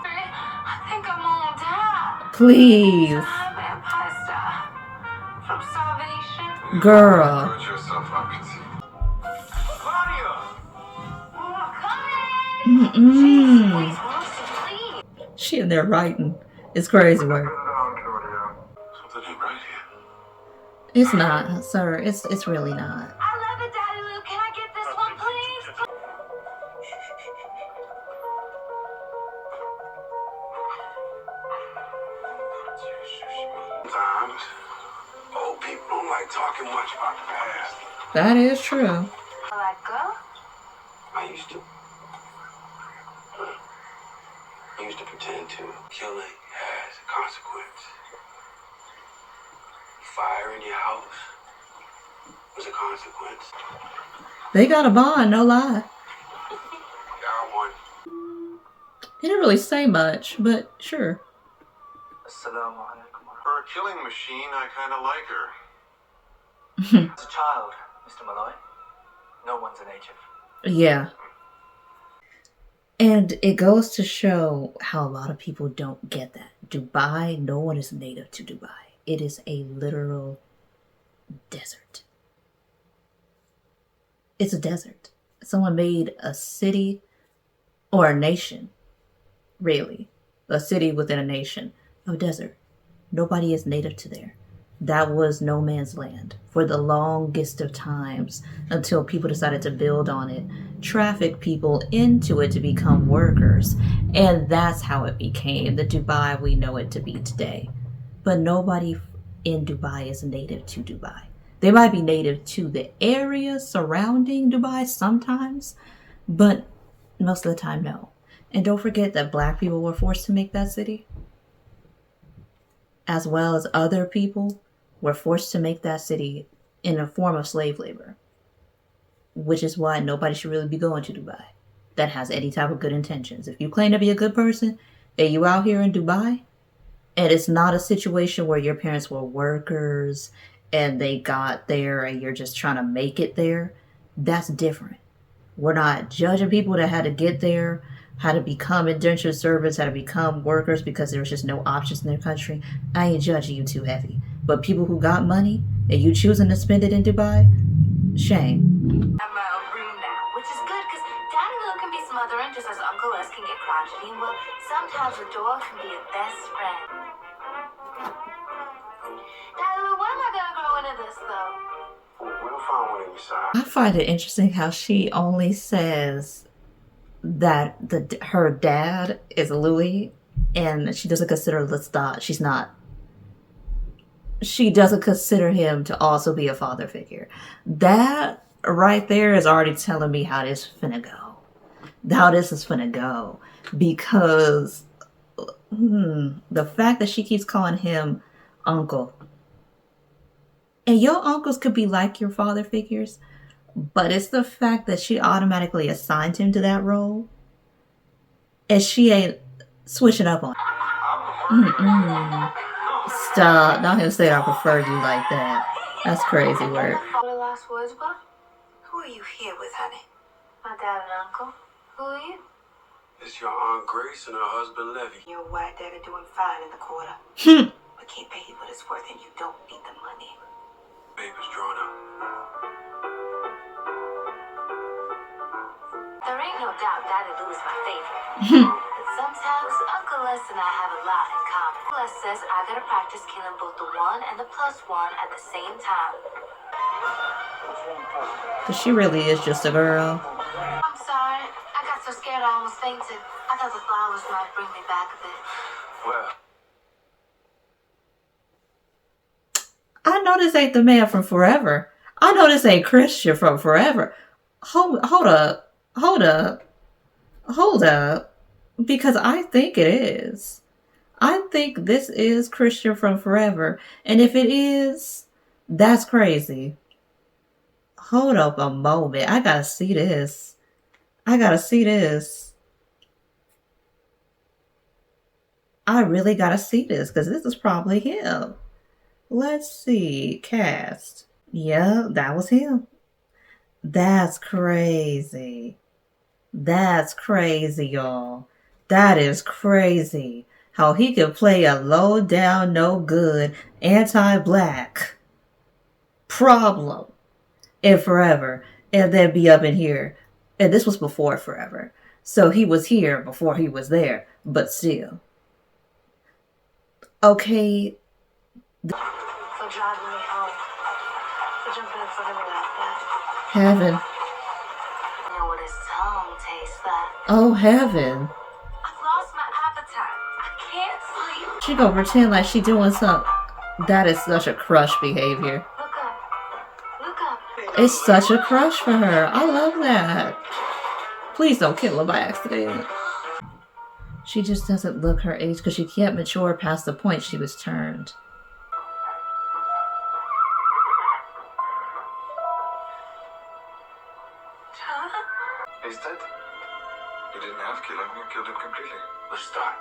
F: I think I'm gonna die.
A: Please.
F: I'm vampire style. From starvation.
A: Girl.
D: Hurt yourself, I can see.
A: Mm-mm. She in there writing. It's crazy work.
B: Something ain't right here.
A: It's not, sir. It's really not.
F: I love it, Daddy Lou. Can I get this one, please?
B: Sometimes old people don't like talking much about the past.
A: That is true.
F: Let go?
B: I used to. I used to pretend to. Killing has a consequence. Fire in your house was a consequence.
A: They got a bond, no lie.
B: Got one.
A: He didn't really say much, but sure.
C: Assalamu alaikum.
D: For a killing machine, I kind of like her.
C: As a child, Mr. Malloy, no one's a native.
A: Yeah. And it goes to show how a lot of people don't get that. Dubai, no one is native to Dubai. It is a literal desert. It's a desert. Someone made a city or a nation, really. A city within a nation of desert. Nobody is native to there. That was no man's land for the longest of times until people decided to build on it, traffic people into it to become workers. And that's how it became the Dubai we know it to be today. But nobody in Dubai is native to Dubai. They might be native to the area surrounding Dubai sometimes, but most of the time, no. And don't forget that black people were forced to make that city, as well as other people were forced to make that city in a form of slave labor, which is why nobody should really be going to Dubai that has any type of good intentions. If you claim to be a good person and you out here in Dubai, and it's not a situation where your parents were workers and they got there and you're just trying to make it there, that's different. We're not judging people that had to get there, how to become indentured servants, how to become workers because there was just no options in their country. I ain't judging you too heavy. But people who got money and you choosing to spend it in Dubai, shame.
F: I'm my own room now, which is good because Daddy Lou can be smothering just as Uncle Les can get crotchety. And well, sometimes a dog can be a best friend. Daddy Lou, when am I gonna grow into this though?
B: We'll find one inside.
A: I find it interesting how she only says that her dad is Louis and she doesn't consider Lestat. She doesn't consider him to also be a father figure. That right there is already telling me how this finna go. How this is finna go. Because the fact that she keeps calling him uncle. And your uncles could be like your father figures, but it's the fact that she automatically assigned him to that role. And she ain't switching up on it. Stop. Not him saying I prefer you like that. That's crazy work.
F: What are the last words, Bob?
I: Who are you here with, honey?
F: My dad and uncle. Who are you?
B: It's your Aunt Grace and her husband Levy.
I: Your white daddy doing fine in the quarter. But can't pay you what it's worth and you don't need the money.
B: Papers drawn up.
F: There ain't no doubt Daddy Lou is my favorite. But sometimes Uncle Les and I have a lot in common. Les says I gotta practice killing both the 1 and the +1 at the same time.
A: But she really is just a girl.
F: I'm sorry. I got so scared I almost fainted. I thought the flowers might bring me back a bit.
B: Well,
A: I know this ain't the man from Forever. I know this ain't Christian from Forever. Hold up. Because I think it is. I think this is Christian from Forever. And if it is, that's crazy. Hold up a moment. I gotta see this. I really gotta see this because this is probably him. Let's see. Cast. Yeah, that was him. That's crazy. That's crazy, y'all. That is crazy. How he could play a low down, no good, anti-black problem in Forever and then be up in here. And this was before Forever. So he was here before he was there, but still. Okay.
I: For driving me home. For jumping in front of me like that.
A: Heaven.
I: You know what his tongue tastes like.
A: Oh, heaven.
I: I've lost my appetite. I can't sleep.
A: She gonna pretend like she doing something. That is such a crush behavior.
I: Look up. Look up.
A: It's such a crush for her. I love that. Please don't kill her by accident. She just doesn't look her age because she can't mature past the point she was turned.
D: Lestat? You didn't have to kill him, you killed him completely.
B: Lestat.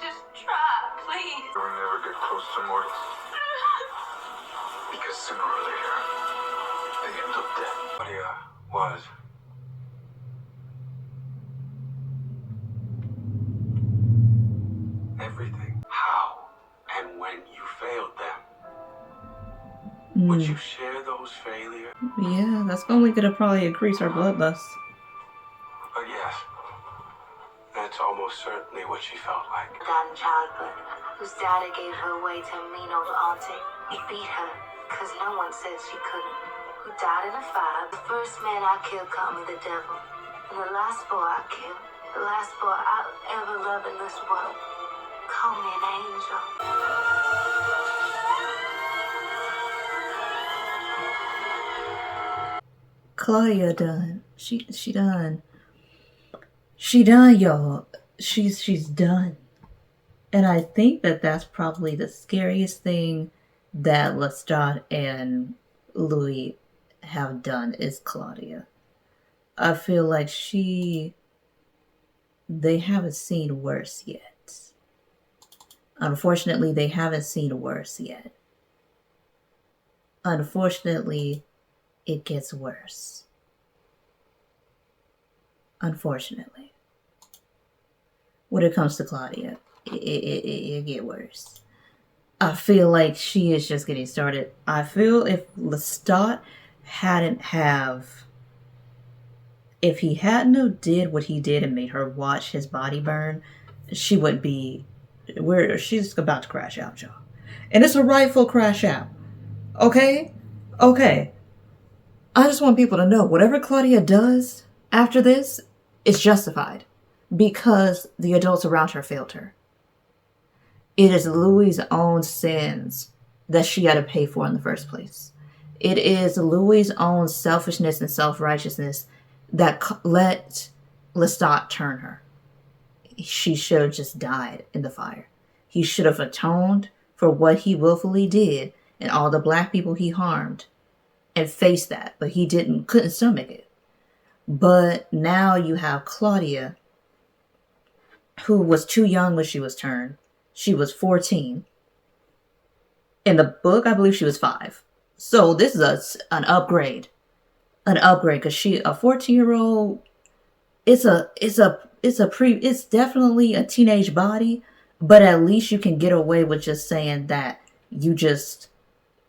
I: Just try, please.
D: You will never get close to mortals. Because sooner or later, they end up dead.
B: Claudia was everything. How and when you failed them. Would you share those failures?
A: Yeah, that's only gonna probably increase her bloodlust.
B: But yes, that's almost certainly what she felt like.
I: Died in childbirth, whose daddy gave her away to a mean old auntie. He beat her, cause no one said she couldn't. Who died in a fire. The first man I killed called me the devil. And the last boy I killed, the last boy I'll ever love in this world, called me an angel.
A: Claudia done. She done. She done, y'all. She's done. And I think that that's probably the scariest thing that Lestat and Louis have done is Claudia. I feel like they haven't seen worse yet. Unfortunately, they haven't seen worse yet. Unfortunately, it gets worse. Unfortunately. When it comes to Claudia, it get worse. I feel like she is just getting started. I feel if Lestat if he hadn't have did what he did and made her watch his body burn, she would be she's about to crash out, y'all. And it's a rightful crash out. Okay? Okay. I just want people to know whatever Claudia does after this is justified because the adults around her failed her. It is Louis' own sins that she had to pay for in the first place. It is Louis' own selfishness and self-righteousness that let Lestat turn her. She should have just died in the fire. He should have atoned for what he willfully did and all the black people he harmed and faced that, but he couldn't stomach it. But now you have Claudia, who was too young when she was turned. She was 14. In the book, I believe she was 5. So this is an upgrade. An upgrade, because a 14-year-old, it's definitely a teenage body, but at least you can get away with just saying that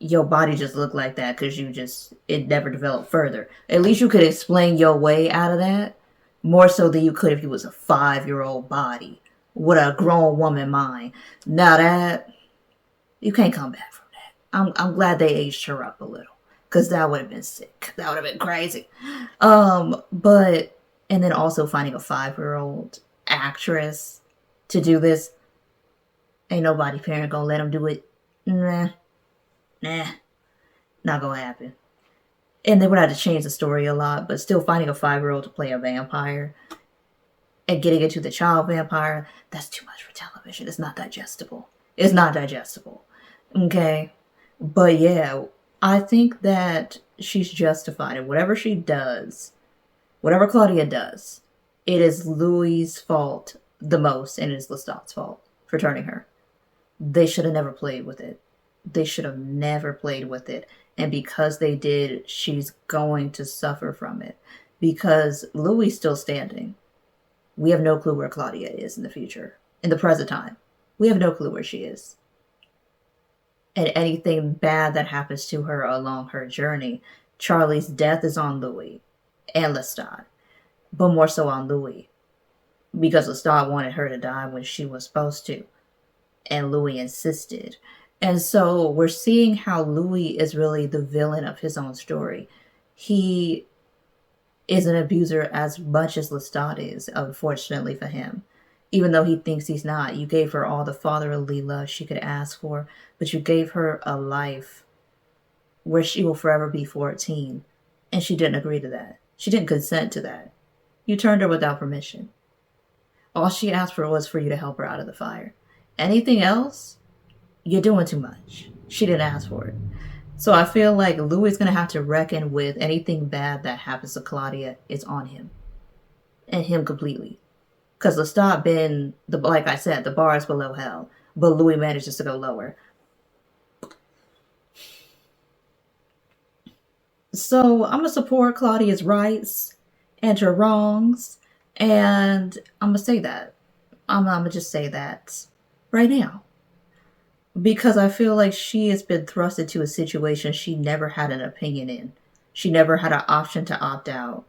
A: your body just looked like that because it never developed further. At least you could explain your way out of that more so than you could if you was a 5-year-old body with a grown woman mind. Now that, you can't come back from that. I'm glad they aged her up a little because that would have been sick. That would have been crazy. And then also finding a 5-year-old actress to do this, ain't nobody parent gonna let them do it. Nah, not gonna happen. And they would have to change the story a lot, but still finding a 5-year-old to play a vampire and getting into the child vampire, that's too much for television. It's not digestible. It's not digestible. Okay? But yeah, I think that she's justified in whatever she does, whatever Claudia does, it is Louis' fault the most, and it is Lestat's fault for turning her. They should have never played with it. They should have never played with it. And because they did, she's going to suffer from it. Because Louis is still standing. We have no clue where Claudia is in the future. In the present time. We have no clue where she is. And anything bad that happens to her along her journey, Charlie's death is on Louis and Lestat. but more so on Louis. Because Lestat wanted her to die when she was supposed to. And Louis insisted. And so we're seeing how Louis is really the villain of his own story. He is an abuser as much as Lestat is, unfortunately for him. Even though he thinks he's not. You gave her all the fatherly love she could ask for, but you gave her a life where she will forever be 14. And she didn't agree to that. She didn't consent to that. You turned her without permission. All she asked for was for you to help her out of the fire. Anything else, you're doing too much. She didn't ask for it. So I feel like Louis is going to have to reckon with anything bad that happens to Claudia is on him. And him completely. Because Lestat been, like I said, the bar is below hell. But Louis manages to go lower. So I'm going to support Claudia's rights and her wrongs. And I'm going to say that. I'm going to just say that right now. Because I feel like she has been thrust into a situation she never had an opinion in. She never had an option to opt out.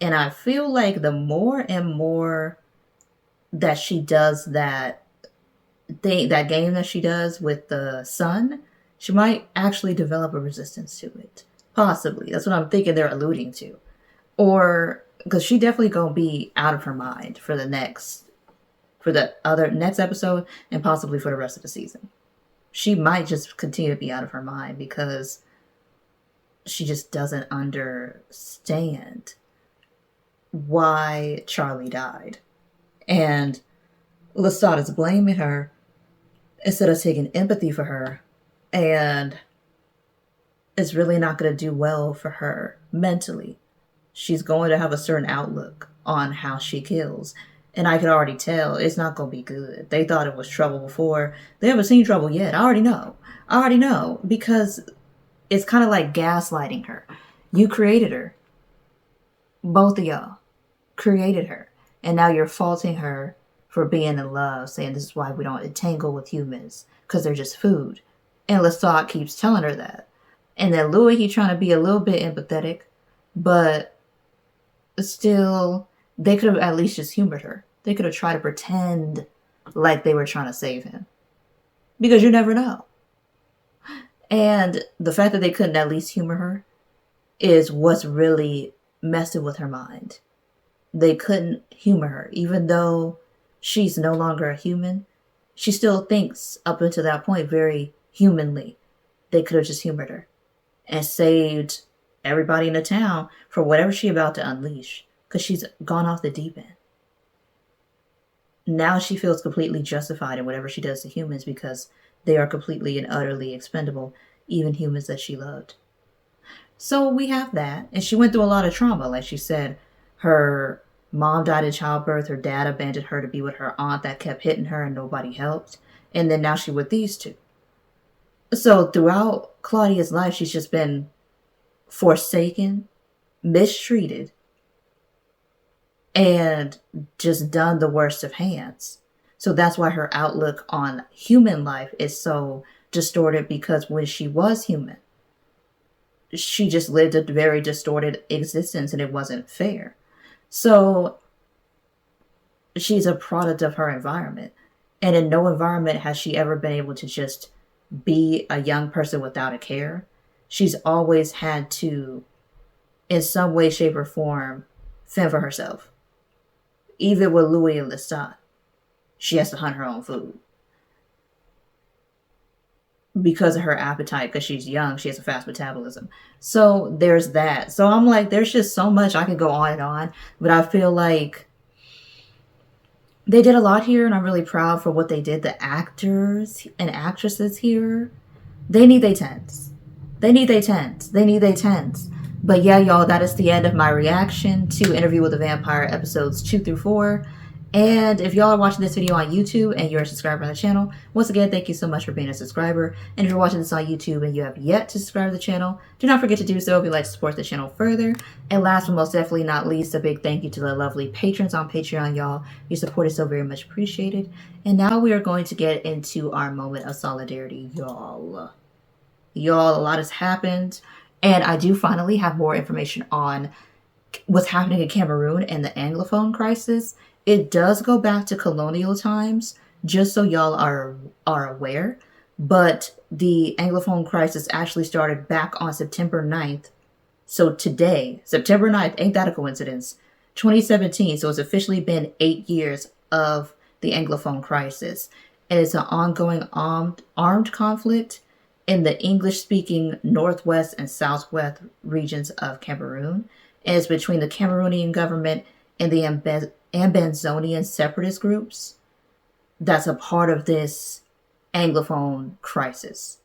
A: And I feel like the more and more that she does that game that she does with the sun, she might actually develop a resistance to it. Possibly. That's what I'm thinking they're alluding to. Or, because she definitely gonna be out of her mind for the next episode and possibly for the rest of the season. She might just continue to be out of her mind because she just doesn't understand why Charlie died. And Lestat is blaming her instead of taking empathy for her. And it's really not going to do well for her mentally. She's going to have a certain outlook on how she kills. And I can already tell it's not going to be good. They thought it was trouble before. They haven't seen trouble yet. I already know. Because it's kind of like gaslighting her. You created her. Both of y'all created her. And now you're faulting her for being in love, saying this is why we don't entangle with humans, because they're just food. And Lestat keeps telling her that. And then Louis, he's trying to be a little bit empathetic, but still, they could have at least just humored her. They could have tried to pretend like they were trying to save him. Because you never know. And the fact that they couldn't at least humor her is what's really messing with her mind. They couldn't humor her. Even though she's no longer a human, she still thinks up until that point very humanly. They could have just humored her and saved everybody in the town for whatever she's about to unleash. Because she's gone off the deep end. Now she feels completely justified in whatever she does to humans because they are completely and utterly expendable, even humans that she loved. So we have that. And she went through a lot of trauma. Like she said, her mom died in childbirth. Her dad abandoned her to be with her aunt that kept hitting her and nobody helped. And then now she's with these two. So throughout Claudia's life, she's just been forsaken, mistreated, and just done the worst of hands. So that's why her outlook on human life is so distorted, because when she was human, she just lived a very distorted existence and it wasn't fair. So she's a product of her environment. And in no environment has she ever been able to just be a young person without a care. She's always had to, in some way, shape, or form, fend for herself. Even with Louis and Lestat, she has to hunt her own food. Because of her appetite, because she's young, she has a fast metabolism. So there's that. So I'm like, there's just so much I could go on and on. But I feel like they did a lot here, and I'm really proud for what they did. The actors and actresses here, they need their tens. They need their tens. They need their tens. But yeah, y'all, that is the end of my reaction to Interview with the Vampire episodes 2 through 4. And if y'all are watching this video on YouTube and you're a subscriber on the channel, once again, thank you so much for being a subscriber. And if you're watching this on YouTube and you have yet to subscribe to the channel, do not forget to do so if you'd like to support the channel further. And last but most definitely not least, a big thank you to the lovely patrons on Patreon, y'all. Your support is so very much appreciated. And now we are going to get into our moment of solidarity, y'all. Y'all, a lot has happened. And I do finally have more information on what's happening in Cameroon and the Anglophone crisis, it does go back to colonial times, just so y'all are aware. But the Anglophone crisis actually started back on September 9th. So today, September 9th, ain't that a coincidence? 2017, so it's officially been 8 years of the Anglophone crisis. And it's an ongoing armed conflict in the English-speaking northwest and southwest regions of Cameroon. And it's between the Cameroonian government and the Ambazonian separatist groups that's a part of this Anglophone crisis.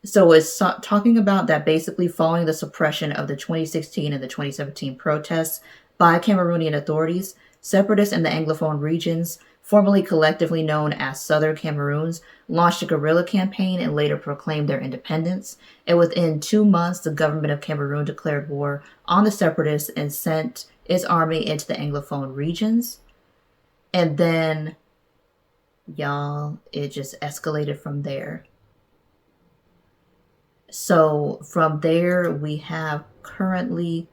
A: So it's talking about that basically following the suppression of the 2016 and the 2017 protests by Cameroonian authorities, separatists in the Anglophone regions, formerly collectively known as Southern Cameroons, launched a guerrilla campaign and later proclaimed their independence. And within 2 months, the government of Cameroon declared war on the separatists and sent its army into the Anglophone regions. And then, y'all, it just escalated from there. So from there, we have currently,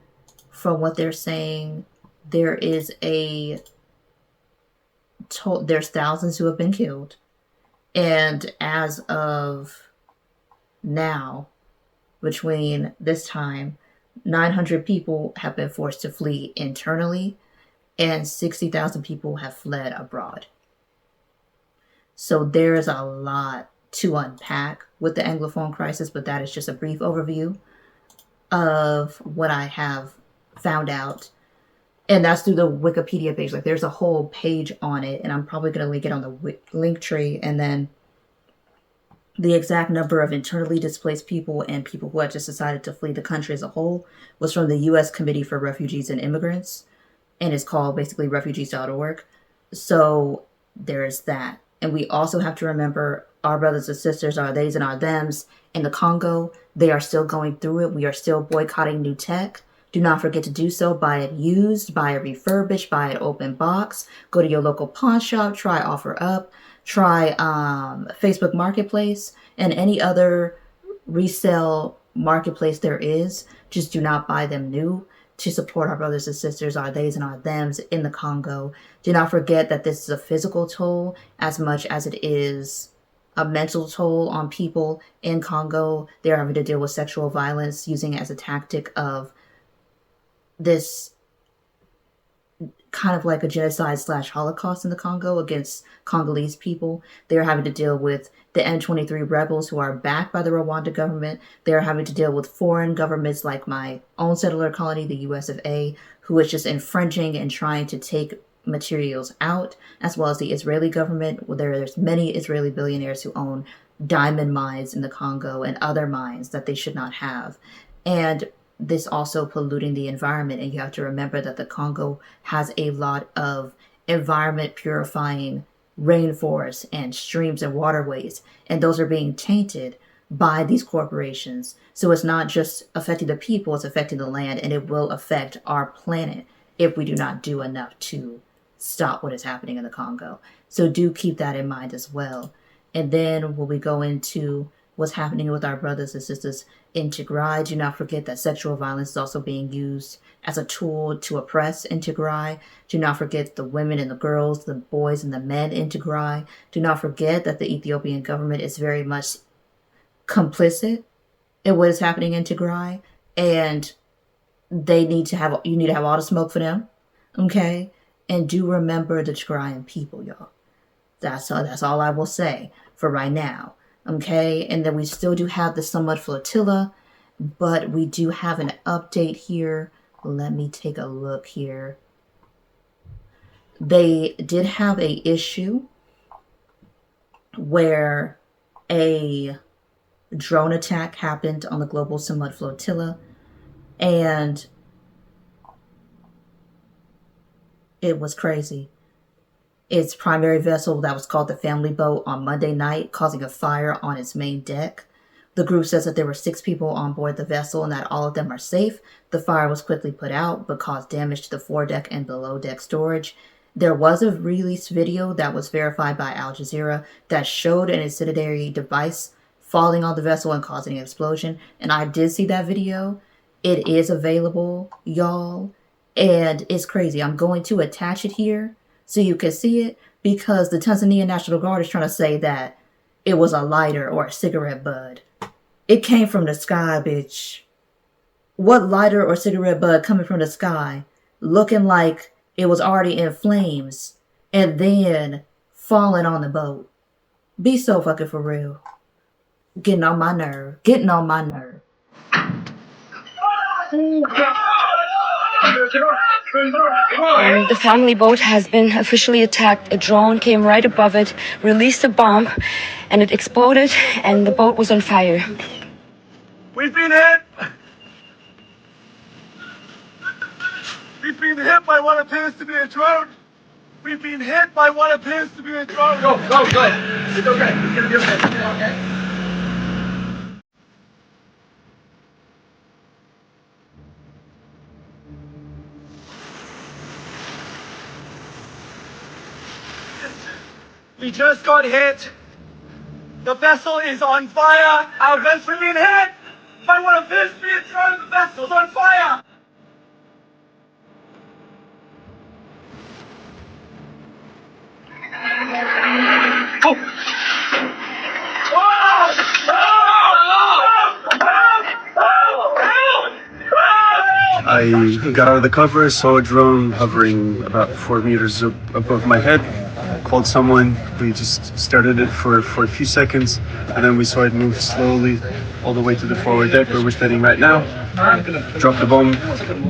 A: from what they're saying, there's thousands who have been killed. And as of now, between this time, 900 people have been forced to flee internally, and 60,000 people have fled abroad. So there is a lot to unpack with the Anglophone crisis, but that is just a brief overview of what I have found out. And that's through the Wikipedia page. Like, there's a whole page on it, and I'm probably going to link it on the link tree. And then the exact number of internally displaced people and people who had just decided to flee the country as a whole was from the U.S. Committee for Refugees and Immigrants, and it's called basically refugees.org. So there is that. And we also have to remember our brothers and sisters, our theys and our thems in the Congo. They are still going through it. We are still boycotting new tech. Do not forget to do so. Buy it used, buy it refurbished, buy it open box. Go to your local pawn shop, try OfferUp, try Facebook Marketplace, and any other resale marketplace there is. Just do not buy them new, to support our brothers and sisters, our theys and our thems in the Congo. Do not forget that this is a physical toll as much as it is a mental toll on people in Congo. They're having to deal with sexual violence, using it as a tactic of this kind of like a genocide / Holocaust in the Congo against Congolese people. They're having to deal with the M23 rebels who are backed by the Rwanda government. They're having to deal with foreign governments like my own settler colony, the US of A, who is just infringing and trying to take materials out, as well as the Israeli government. There's many Israeli billionaires who own diamond mines in the Congo and other mines that they should not have. And this also polluting the environment. And you have to remember that the Congo has a lot of environment purifying rainforests and streams and waterways, and those are being tainted by these corporations. So it's not just affecting the people, it's affecting the land, and it will affect our planet if we do not do enough to stop what is happening in the Congo. So do keep that in mind as well. And then when we go into what's happening with our brothers and sisters in Tigray, do not forget that sexual violence is also being used as a tool to oppress in Tigray. Do not forget the women and the girls, the boys and the men in Tigray. Do not forget that the Ethiopian government is very much complicit in what is happening in Tigray, and you need to have all the smoke for them, okay? And do remember the Tigrayan people, y'all. That's all I will say for right now. Okay, and then we still do have the Somewhat Flotilla, but we do have an update here. Let me take a look here. They did have a issue where a drone attack happened on the Global Somewhat Flotilla, and it was crazy. Its primary vessel, that was called the Family Boat, on Monday night, causing a fire on its main deck. The group says that there were 6 people on board the vessel and that all of them are safe. The fire was quickly put out, but caused damage to the foredeck and below deck storage. There was a released video that was verified by Al Jazeera that showed an incendiary device falling on the vessel and causing an explosion. And I did see that video. It is available, y'all. And it's crazy. I'm going to attach it here so you can see it because the Tanzania National Guard is trying to say that it was a lighter or a cigarette bud. It came from the sky, bitch. What lighter or cigarette bud coming from the sky, looking like it was already in flames, and then falling on the boat? Be so fucking for real. Getting on my nerve. Getting on my nerve.
J: And the family boat has been officially attacked. A drone came right above it, released a bomb, and it exploded, and the boat was on fire.
G: We've been hit! We've been hit by what appears to be a drone! We've been hit by what appears to be a drone! Go! It's okay. It's gonna be okay. Okay? We just got hit. The vessel is on fire. Our vessel been hit by what appears to be a drone. The vessel's on fire.
K: I got out of the cover, saw a drone hovering about 4 meters above my head, called someone. We just started it for a few seconds, and then we saw it move slowly all the way to the forward deck where we're standing right now. Dropped the bomb,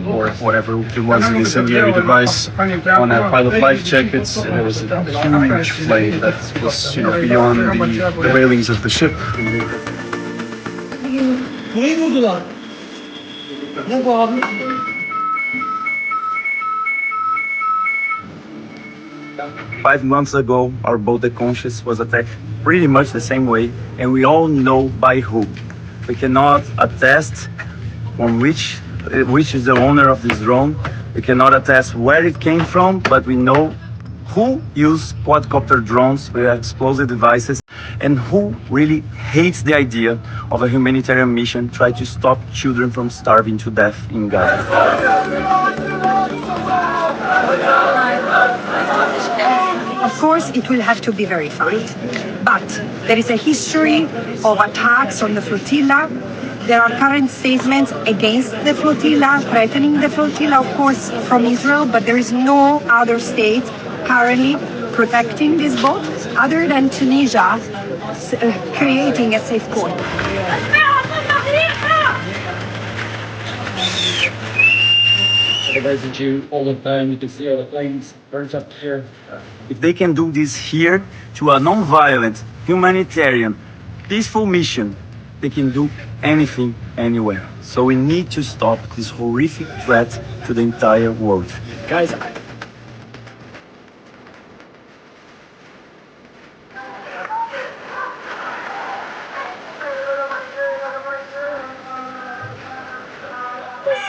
K: or whatever it was, an incendiary device, on a pilot life jacket. There was a huge flame that was, beyond the railings of the ship.
L: 5 months ago, our boat, the Conscious, was attacked pretty much the same way, and we all know by who. We cannot attest on which is the owner of this drone. We cannot attest where it came from, but we know who used quadcopter drones with explosive devices and who really hates the idea of a humanitarian mission trying to stop children from starving to death in Gaza.
M: Of course, it will have to be verified, but there is a history of attacks on the flotilla. There are current statements against the flotilla, threatening the flotilla, of course, from Israel, but there is no other state currently protecting this boat other than Tunisia creating a safe port.
L: Guys, you all the time, you can see all the planes burnt up here. If they can do this here to a non-violent, humanitarian, peaceful mission, they can do anything, anywhere. So we need to stop this horrific threat to the entire world. Guys,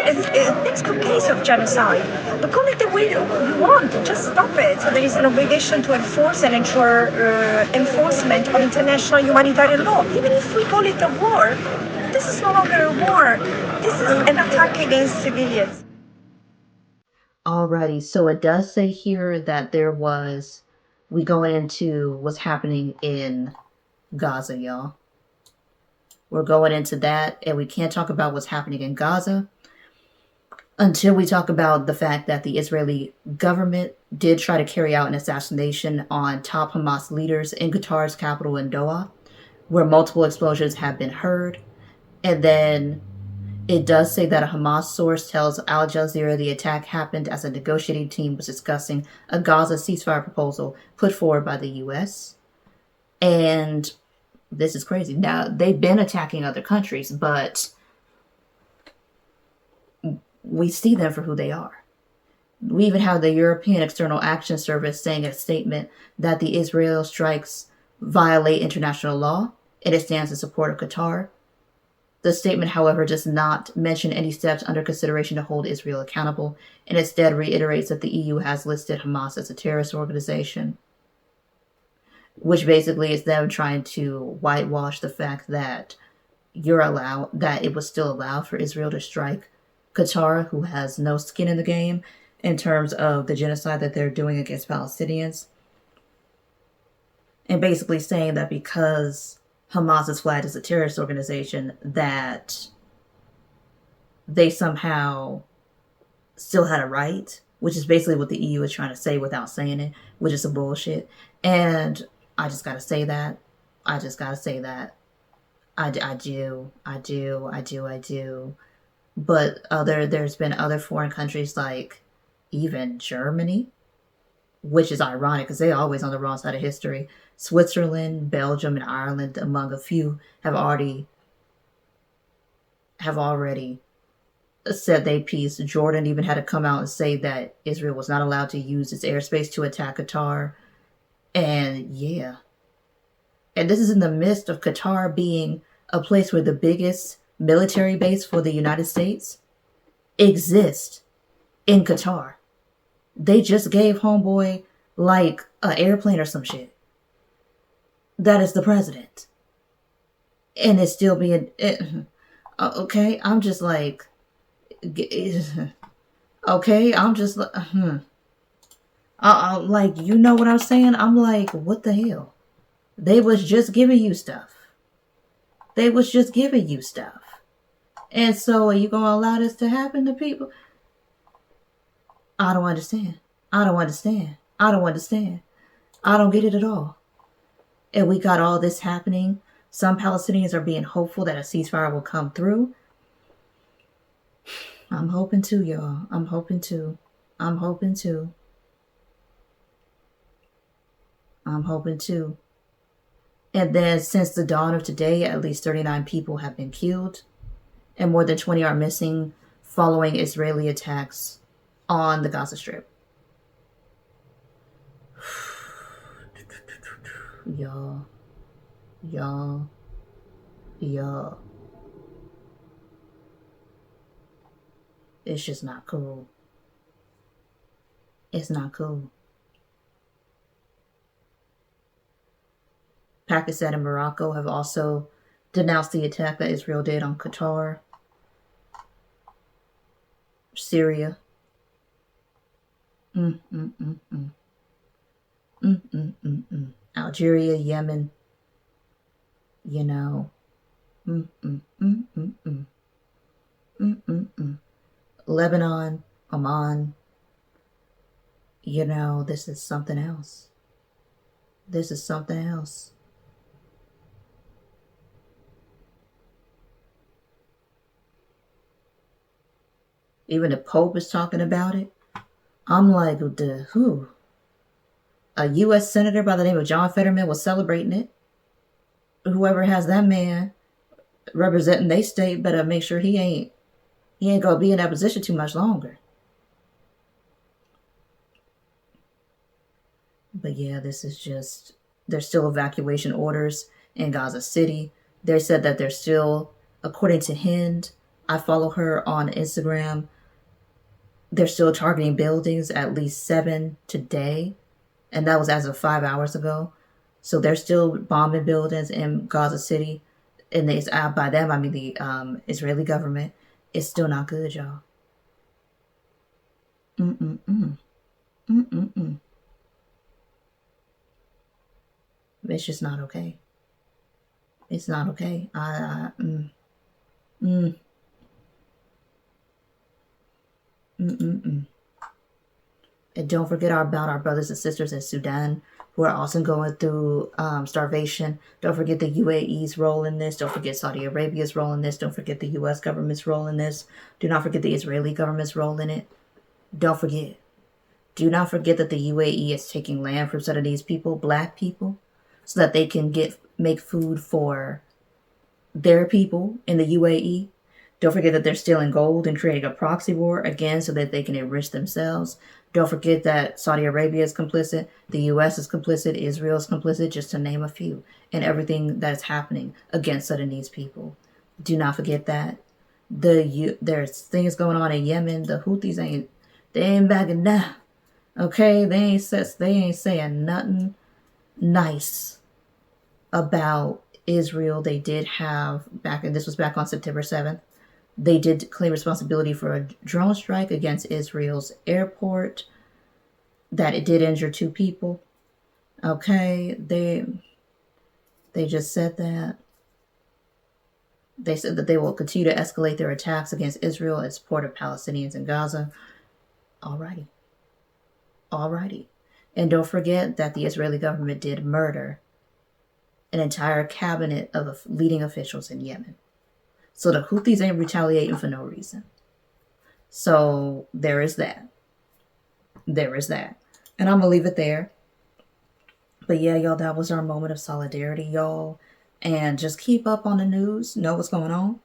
M: It's a case of genocide, but call it the way you want. Just stop it. So there is an obligation to enforce and ensure enforcement of international humanitarian law. Even if we call it a war, this is no longer a war. This is an attack against civilians.
A: Alrighty, so it does say here that we going into what's happening in Gaza, y'all. We're going into that, and we can't talk about what's happening in Gaza until we talk about the fact that the Israeli government did try to carry out an assassination on top Hamas leaders in Qatar's capital in Doha, where multiple explosions have been heard. And then it does say that a Hamas source tells Al Jazeera the attack happened as a negotiating team was discussing a Gaza ceasefire proposal put forward by the U.S. And this is crazy. Now, they've been attacking other countries, but we see them for who they are. We even have the European External Action Service saying in a statement that the Israel strikes violate international law and it stands in support of Qatar. The statement, however, does not mention any steps under consideration to hold Israel accountable, and instead reiterates that the EU has listed Hamas as a terrorist organization, which basically is them trying to whitewash the fact that it was still allowed for Israel to strike Qatar, who has no skin in the game in terms of the genocide that they're doing against Palestinians. And basically saying that because Hamas is flagged as a terrorist organization, that they somehow still had a right, which is basically what the EU is trying to say without saying it, which is some bullshit. And I just gotta say that. I just gotta say that. I do. But there's been other foreign countries like even Germany, which is ironic because they're always on the wrong side of history. Switzerland, Belgium, and Ireland, among a few, have already said they piece. Jordan even had to come out and say that Israel was not allowed to use its airspace to attack Qatar. And yeah. And this is in the midst of Qatar being a place where the biggest military base for the United States exists in Qatar. They just gave homeboy like an airplane or some shit. That is the president. And it's still being... okay, I'm just like... Okay, I'm just like... like, you know what I'm saying? I'm like, what the hell? They was just giving you stuff. And so are you going to allow this to happen to people? I don't understand. I don't get it at all. And we got all this happening. Some Palestinians are being hopeful that a ceasefire will come through. I'm hoping to, y'all. I'm hoping to. And then since the dawn of today, at least 39 people have been killed and more than 20 are missing following Israeli attacks on the Gaza Strip. Y'all. It's just not cool. It's not cool. Pakistan and Morocco have also denounced the attack that Israel did on Qatar. Syria. Algeria, Yemen. You know. Lebanon, Oman. You know, this is something else. Even the Pope is talking about it. I'm like, who? A U.S. Senator by the name of John Fetterman was celebrating it. Whoever has that man representing their state better make sure he ain't gonna be in that position too much longer. But yeah, this is just... There's still evacuation orders in Gaza City. They said that they're still, according to Hind, I follow her on Instagram, they're still targeting buildings, at least 7 today. And that was as of 5 hours ago. So they're still bombing buildings in Gaza City. And by them, I mean the Israeli government. It's still not good, y'all. It's just not okay. It's not okay. And don't forget about our brothers and sisters in Sudan who are also going through starvation. Don't forget the UAE's role in this. Don't forget Saudi Arabia's role in this. Don't forget the U.S. government's role in this. Do not forget the Israeli government's role in it. Don't forget. Do not forget that the UAE is taking land from some of these people, black people, so that they can make food for their people in the UAE. Don't forget that they're stealing gold and creating a proxy war, again, so that they can enrich themselves. Don't forget that Saudi Arabia is complicit, the U.S. is complicit, Israel is complicit, just to name a few, in everything that's happening against Sudanese people. Do not forget that. There's things going on in Yemen. The Houthis ain't backing down. Okay? They ain't saying nothing nice about Israel. They did have this was back on September 7th. They did claim responsibility for a drone strike against Israel's airport, that it did injure 2 people. Okay, they just said that. They said that they will continue to escalate their attacks against Israel and support of Palestinians in Gaza. Alrighty. And don't forget that the Israeli government did murder an entire cabinet of leading officials in Yemen. So the Houthis ain't retaliating for no reason. So there is that. And I'm going to leave it there. But yeah, y'all, that was our moment of solidarity, y'all. And just keep up on the news. Know what's going on.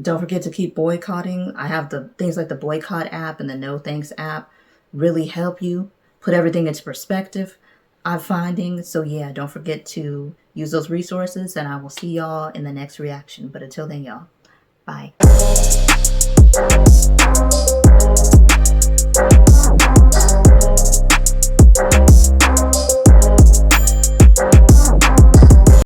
A: Don't forget to keep boycotting. I have the things like the boycott app and the no thanks app really help you put everything into perspective, I'm finding. So yeah, don't forget to use those resources, and I will see y'all in the next reaction. But until then, y'all, bye.